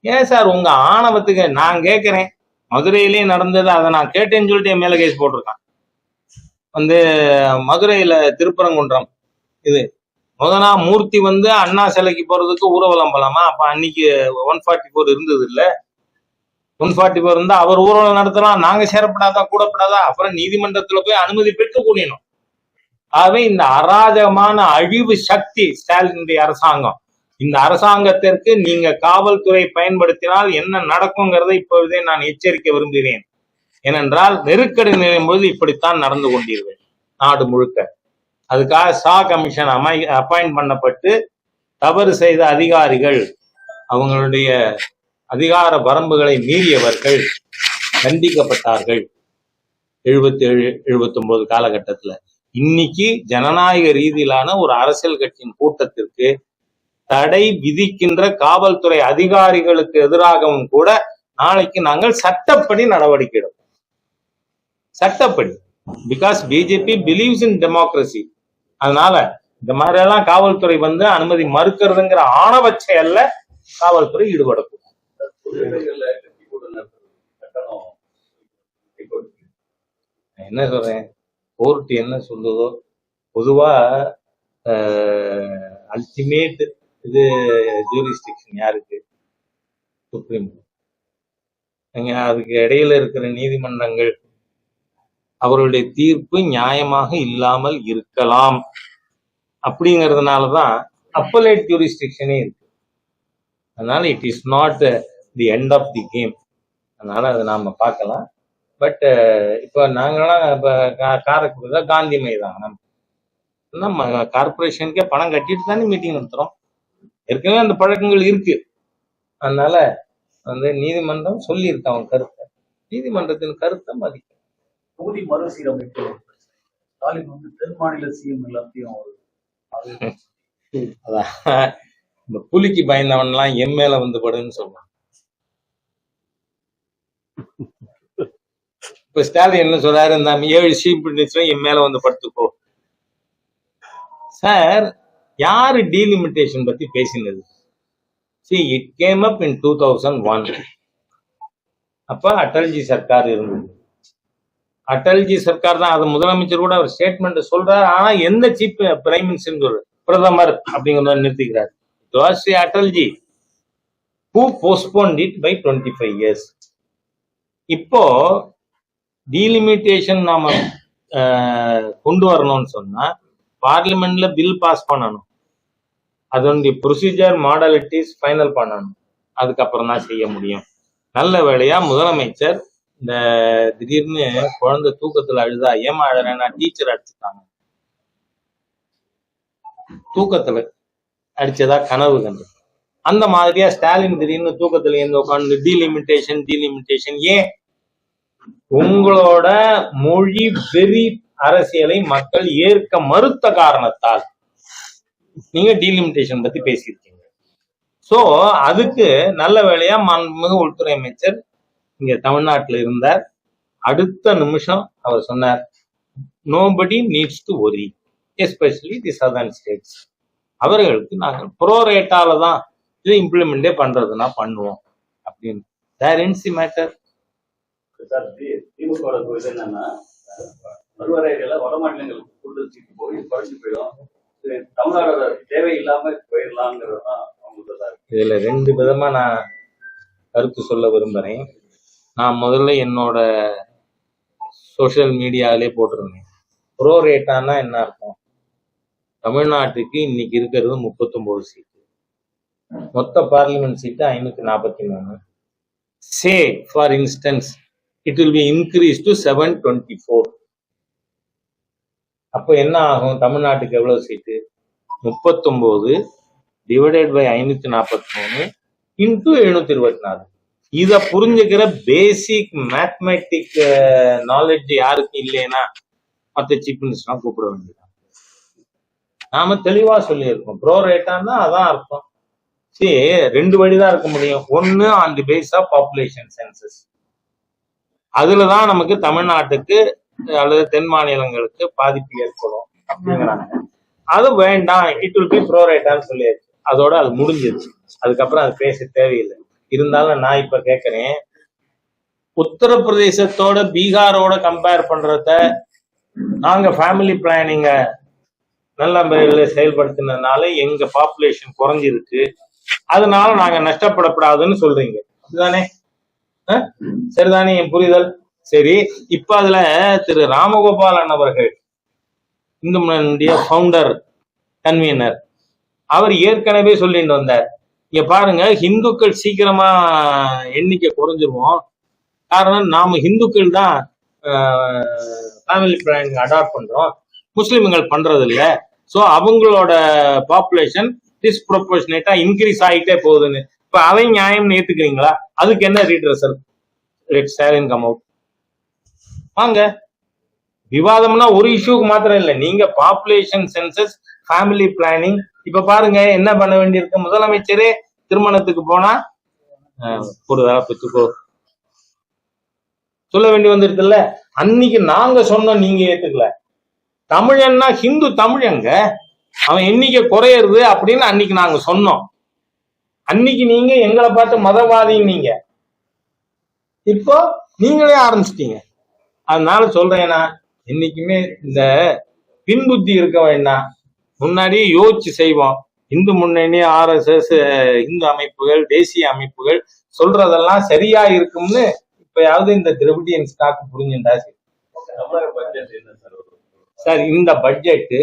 ஏன் சார் உங்க ஆணவத்துக்கு நான் கேட்கிறேன். மதுரையிலேயே நடந்தது, அதை நான் கேட்டேன்னு சொல்லிட்டு என் மேல கேஸ் போட்டிருக்கான். மதுரையில திருப்பரங்குன்றம் இது முதனா மூர்த்தி அண்ணா சிலைக்கு போறதுக்கு ஊர்வலம் போலாமா? அப்ப அன்னைக்கு 144 இருந்தது இல்ல. 144 இருந்தா அவர் ஊர்வலம் நடத்தலாம், நாங்க சேரப்படாதா கூடப்படாதா? அப்புறம் நீதிமன்றத்துல போய் அனுமதி பெற்று கூடினோம். ஆகவே இந்த அராஜகமான அழிவு சக்தி ஸ்டாலினுடைய அரசாங்கம். இந்த அரசாங்கத்திற்கு நீங்க காவல்துறை பயன்படுத்தினால் என்ன நடக்குங்கிறத இப்பொழுதே நான் எச்சரிக்க விரும்புகிறேன். ஏனென்றால் நெருக்கடி நிலையும் பொழுது இப்படித்தான் நடந்து கொண்டீர்கள் நாடு முழுக்க. அதுக்காக சா கமிஷன் அப்பாயிண்ட் பண்ணப்பட்டு தவறு செய்த அதிகாரிகள், அவங்களுடைய அதிகார வரம்புகளை மீறியவர்கள் தண்டிக்கப்பட்டார்கள் 77 79 காலகட்டத்துல. இன்னைக்கு ஜனநாயக ரீதியிலான ஒரு அரசியல் கட்சியின் கூட்டத்திற்கு தடை விதிக்கின்ற காவல்துறை அதிகாரிகளுக்கு எதிராகவும் கூட நாளைக்கு நாங்கள் சட்டப்படி நடவடிக்கை எடுப்போம். சட்டப்படி. Because BJP believes in democracy. அதனால இந்த மாதிரி எல்லாம் காவல்துறை அனுமதி மறுக்கிறதுங்கிற ஆணவ செயல்ல காவல்துறை ஈடுபடக்கூடும். நான் என்ன சொல்றேன், கோர்ட் என்ன சொல்லுதோ பொதுவா அல்டிமேட் இது ஜூரிஸ்டிக்ஷன் யாருக்கு? சுப்ரீம். அதுக்கு இடையில இருக்கிற நீதிமன்றங்கள் அவருடைய தீர்ப்பு நியாயமாக இல்லாமல் இருக்கலாம் அப்படிங்கிறதுனாலதான் அப்பலேட் ஜூரிஸ்டிக்ஷனே இருக்கு. அதனால it is not the end of the game. அதனால அதை நாம பார்க்கலாம். பட் இப்போ நாங்களாம் இப்போ காரைக்குடியில காந்தி மைதானம் நம்ம கார்பரேஷனுக்கே பணம் கட்டிட்டு தானே மீட்டிங் நடத்துறோம். ஏற்கனவே அந்த பழக்கங்கள் இருக்கு. அதனால நீதிமன்றம் சொல்லியிருக்கு அவன் கருத்தை, நீதிமன்றத்தின் கருத்தை மதிக்க. தொகுதி மறுசீரமைப்பு ஸ்டாலின் தென் மாநில சிஎம் எல்லாத்தையும் அதான் இந்த புலிக்கு பயந்தவன்லாம் என் மேல படுன்னு சொல்றான். இப்ப ஸ்டாலின் என்ன சொல்றாரு, இந்த 7 சீப் என் மேல படுத்துக்கோ. சார், யாரு டீலிமிட்டேஷன் பத்தி பேசினது? See, it came up in 2001. அப்ப அட்டல்ஜி சர்க்கார் இருந்தது. அட்டல்ஜி சர்க்கார் தான் அது முதலமைச்சர் கூட அவர் ஸ்டேட்மெண்ட் சொல்றாரு. ஆனா எந்த சீஃப் பிரைம் மினிஸ்டர் பிரதமர் அப்படிங்கிறத நிறுத்திக்கிறார். Atalji who postponed it by 25 years. இப்போ டீலிமிட்டேஷன் நாம கொண்டு வரணும்னு சொன்னா பார்லிமெண்ட்ல பில் பாஸ் பண்ணணும், அதனுடைய ப்ரொசீஜர் மாடலிட்டிஸ் ஃபைனல் பண்ணணும், அதுக்கப்புறம் தான் செய்ய முடியும். நல்ல வேளையா முதலமைச்சர் இந்த திடீர்னு குழந்தை தூக்கத்துல அழுதா, ஏமா அழுறேன்னா டீச்சர் அடிச்சுட்டாங்க, தூக்கத்துல அடிச்சதா கனவு கண்டு, அந்த மாதிரியா ஸ்டாலின் திடீர்னு தூக்கத்துல இருந்து உட்காந்து டீலிமிட்டேஷன் ஏன்? உங்களோட மொழி வெறி அரசியலை மக்கள் ஏற்க மறுத்த காரணத்தால் நீங்க டீலிமிட்டேஷன் பத்தி பேசியிருக்கீங்க. சோ அதுக்கு நல்ல வேளையா மாண்புமிகு உள்துறை அமைச்சர் இங்க தமிழ்நாட்டில் இருந்தார். அடுத்த நிமிஷம் அவர் சொன்னார், nobody needs to worry, especially the southern states. அவர்களுக்கு நாங்கள் ப்ரோரேட்டால தான் இதை இம்ப்ளிமெண்டே பண்றதுன்னா பண்ணுவோம் அப்படின்னு. தேர் இன்ஸ் தி மேட்டர். திமுக என்னன்னா மறுவரையில வட மாநிலங்களுக்கு கூடுதல் சீட்டு போய் குறைஞ்சு போயிடும், தமிழ்நாடு தேவையில்லாம போயிடலாங்கிறதுதான் அவங்களுக்கு. இதுல 2 விதமா நான் கருத்து சொல்ல விரும்புறேன். நான் முதல்ல என்னோட சோசியல் மீடியாவிலே போட்டிருந்தேன், ப்ரோரேட்டான்னா என்ன அர்த்தம்? தமிழ்நாட்டுக்கு இன்னைக்கு இருக்கிறது 39 சீட்டு, மொத்த parliament seat 543. Say for instance it will be increase to 724. அப்போ என்ன ஆகும்? தமிழ்நாட்டுக்கு எவ்வளவு சீட்டு? 39 டிவைடட் பை 543 இன்டூ 724. இத புரிஞ்சுக்கிற பேசிக் மேத்மெட்டிக் நாலேஜ் யாருக்கு இல்லைன்னா மற்ற சீஃப் மினிஸ்டர் கூப்பிட வேண்டியதான். நாம தெளிவா சொல்லியிருக்கோம், ப்ரோரேட்டான்னா அதான் அர்த்தம். சரி, 2 வழிதான் இருக்க முடியும். ஒன்னு on the base of population census, அதுலதான் நமக்கு தமிழ்நாட்டுக்கு அல்லது தென் மாநிலங்களுக்கு பாதிப்பு ஏற்படும் அப்படிங்கிறாங்க. அது வேண்டாம், இட் வில் பி ப்ரோரேட்டான்னு சொல்லியாச்சு, அதோட அது முடிஞ்சிருச்சு. அதுக்கப்புறம் அது பேச தேவையில்லை. இருந்தாலும் நான் இப்ப கேட்கிறேன், உத்தரப்பிரதேசத்தோட பீகாரோட கம்பேர் பண்றத நாங்க ஃபேமிலி பிளானிங்க நல்ல முறையில் செயல்படுத்தினதுனால எங்க பாப்புலேஷன் குறைஞ்சிருக்கு, அதனால நாங்க நஷ்டப்படக்கூடாதுன்னு சொல்றீங்க, அப்படிதானே? சரிதானே என் புரிதல்? சரி, இப்ப அதுல திரு ராமகோபாலன் அவர்கள், இந்து முன்னணியுடைய ஃபவுண்டர் கன்வீனர், அவர் ஏற்கனவே சொல்லிட்டு வந்தார், இங்க பாருங்க ஹிந்துக்கள் சீக்கிரமா எண்ணிக்கை குறைஞ்சிருவோம், காரணம் நாம ஹிந்துக்கள் தான் ஃபேமிலி பிளானிங் அடாப்ட் பண்றோம், முஸ்லிம்கள் பண்றது இல்லை, ஸோ அவங்களோட பாப்புலேஷன் டிஸ்ப்ரொபோர்ஷனேட்டா இன்க்ரீஸ் ஆகிட்டே போகுதுன்னு. இப்ப அதை நியாயம்னு ஏத்துக்கிறீங்களா? அதுக்கு என்ன redressal? Let Stalin come out. வாங்க, விவாதம்னா ஒரு இஷ்யூக்கு மாத்திரம் இல்லை, நீங்க பாப்புலேஷன் சென்சஸ், ஃபேமிலி பிளானிங். இப்ப பாருங்க என்ன பண்ண வேண்டியிருக்கு, முதலமைச்சரே திருமணத்துக்கு போனா ஒரு பெற்றுக்கோ சொல்ல வேண்டி வந்துருக்குல்ல. அன்னைக்கு நாங்க சொன்னோம், நீங்க ஏத்துக்கல. தமிழன்னா ஹிந்து தமிழங்க, அவன் எண்ணிக்கை குறையிறது அப்படின்னு அன்னைக்கு நாங்க சொன்னோம். அன்னைக்கு நீங்க எங்களை பார்த்து மதவாதிங்க, நீங்க இப்போ நீங்களே ஆரம்பிச்சிட்டீங்க. அதனால சொல்றேன், நான் என்னைக்குமே இந்த பின்புத்தி இருக்க வேண்டாம், முன்னாடியே யோசிச்சு செய்வோம். இந்து முன்னணி, RSS, இந்து அமைப்புகள், தேசிய அமைப்புகள் சொல்றதெல்லாம் சரியா இருக்கும்னு இப்பயாவது இந்த திரவிடியன் ஸ்டாக் புரிஞ்சுட்டா சரி. தமிழக பட்ஜெட் என்ன சார்? சார், இந்த பட்ஜெட்டு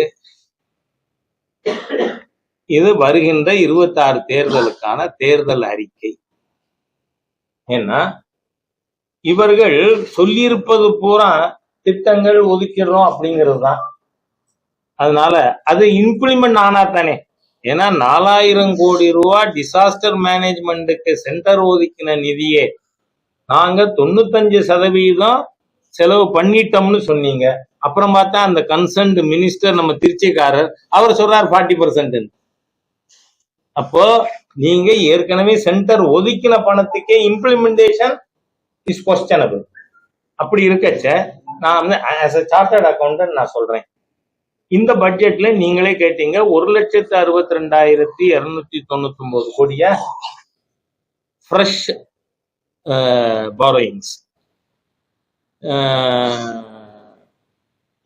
இது வருகின்ற 26 தேர்தலுக்கான தேர்தல் அறிக்கை. ஏன்னா இவர்கள் சொல்லியிருப்பது பூரா திட்டங்கள் ஒதுக்கிடுறோம் அப்படிங்கிறது தான். அதனால அது இம்ப்ளிமெண்ட் ஆனா தானே. ஏன்னா 4000 கோடி ரூபாய் டிசாஸ்டர் மேனேஜ்மெண்ட்டுக்கு சென்டர் ஒதுக்கின நிதியே நாங்க 95% செலவு பண்ணிட்டோம்னு சொன்னீங்க. அப்புறம் பார்த்தா அந்த கன்சர்ன்ட் மினிஸ்டர் நம்ம திருச்சிக்காரர் அவர் சொல்றார் 40%. அப்போ நீங்க ஏற்கனவே சென்டர் ஒதுக்கின பணத்துக்கே இம்ப்ளிமெண்டேஷன் இஸ் கொஸ்டனபிள். அப்படி இருக்கச்ச நான் வந்து ஆஸ் அ சார்ட்டர்ட் அக்கௌண்டன்ட் நான் சொல்றேன், இந்த பட்ஜெட்ல நீங்களே கேட்டீங்க 1,62,299 கோடியா ஃப்ரெஷ் பாரோயிங்ஸ்.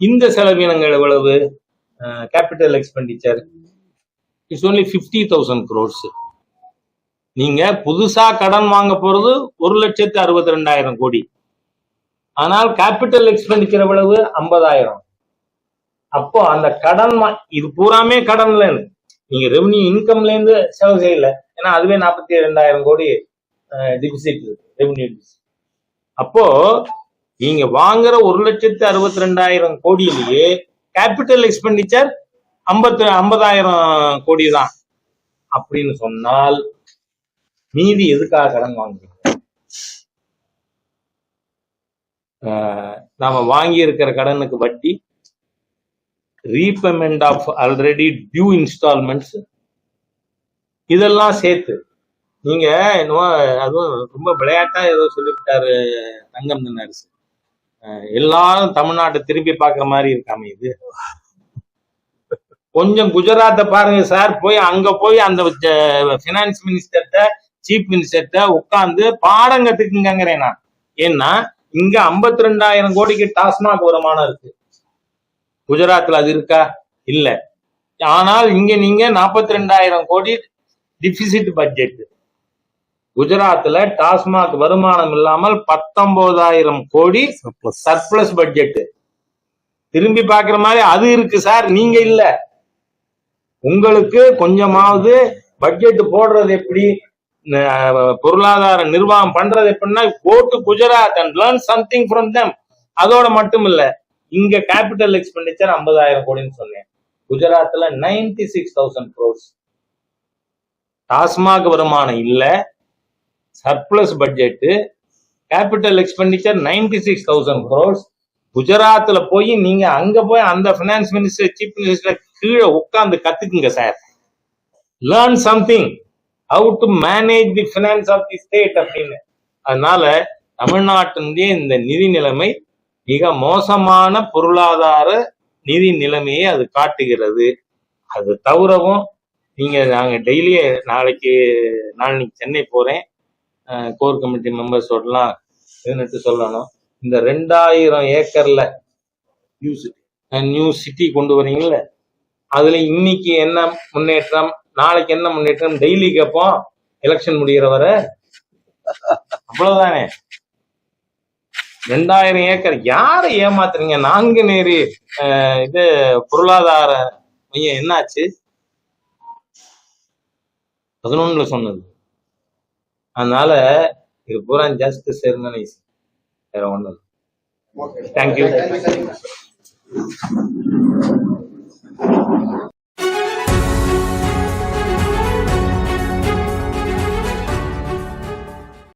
இந்த செலவினங்கள் எவ்வளவு? Capital expenditure it's only 50,000 crores. நீங்க புதுசா கடன் வாங்க போறது 1,62,200 கோடி. ஆனால் கேபிட்டல் எக்ஸ்பெண்டிச்சர் எவ்வளவு? 50,000. அப்போ அந்த கடன் இது பூராமே கடன்ல நீங்க ரெவன்யூ இன்கம்ல இருந்து செலவு செய்யல. ஏன்னா அதுவே 42,000 கோடி டிபிசிட் ரெவன்யூ. அப்போ நீங்க வாங்குற 1,62,200 கோடியிலேயே கேபிட்டல் எக்ஸ்பெண்டிச்சர் 50,000 கோடி தான். அப்படின்னு சொன்னால் மீதி எதுக்காக கடன் வாங்குறோம்? நாம வாங்கி இருக்கிற கடனுக்கு வட்டி, repayment of already due instalments, இதெல்லாம் சேர்த்து நீங்க அதுவும் ரொம்ப விளையாட்டா ஏதோ சொல்லிவிட்டாரு தங்கம் தென்னரசு. எல்லாரும் தமிழ்நாட்டை திரும்பி பார்க்குற மாதிரி இருக்காம இது. கொஞ்சம் குஜராத்தை பாருங்க சார். அங்க போய் அந்த பினான்ஸ் மினிஸ்டர்கிட்ட, சீஃப் மினிஸ்டர்கிட்ட உட்கார்ந்து பாடம் கத்துக்குங்கிறேன் நான். ஏன்னா இங்க 52,000 கோடிக்கு டாஸ்மாக் வருமானம் இருக்கு. குஜராத்ல அது இருக்கா? இல்ல. ஆனால் இங்க நீங்க 42,000 கோடி டிபிசிட் பட்ஜெட். குஜராத்ல டாஸ்மாக் வருமானம் இல்லாமல் 19,000 கோடி சர்ப்ளஸ் பட்ஜெட். திரும்பி பாக்குற மாதிரி அது இருக்கு சார். நீங்க இல்ல. உங்களுக்கு கொஞ்சமாவது பட்ஜெட் போடுறது எப்படி, பொருளாதார நிர்வாகம் பண்றது எப்படின்னா, go to Gujarat and learn something from them. அதோட மட்டும் இல்ல, இங்க கேபிட்டல் எக்ஸ்பெண்டிச்சர் 50,000 கோடின்னு சொன்னேன். குஜராத்ல 96,000 crores. டாஸ்மாக் வருமானம் இல்ல, surplus budget, capital expenditure 96,000 crores. குஜராத்ல போய் நீங்க அங்க போய் அந்த பினான்ஸ் மினிஸ்டர், சீஃப் மினிஸ்டர் கீழே உட்கார்ந்து கத்துக்குங்க sir. Learn something how to manage the finance of the state அப்படின்னு. அதனால தமிழ்நாட்டினுடைய இந்த நிதி நிலைமை மிக மோசமான பொருளாதார நிதி நிலைமையை அது காட்டுகிறது. அது தவிரவும் நாங்க டெய்லியே நாளைக்கு சென்னை போறேன். கோர் கமிட்டி மெம்பர்ஸோடலாம் இருந்துட்டு சொல்லணும். இந்த 2,000 ஏக்கர்ல நியூ சிட்டி கொண்டு வரீங்கல்ல, அதுல இன்னைக்கு என்ன முன்னேற்றம், நாளைக்கு என்ன முன்னேற்றம் டெய்லி கேட்போம். எலெக்ஷன் முடிகிற வர அவ்வளவுதானே. 2,000 ஏக்கர் யாரை ஏமாத்துறீங்க? நாங்குநேரி இது பொருளாதார மையம் என்னாச்சு? 11ல சொன்னது. அதனால இது பூரா ஜஸ்ட் செரிமனிஸ், வேற ஒண்ணும். தேங்க்யூ.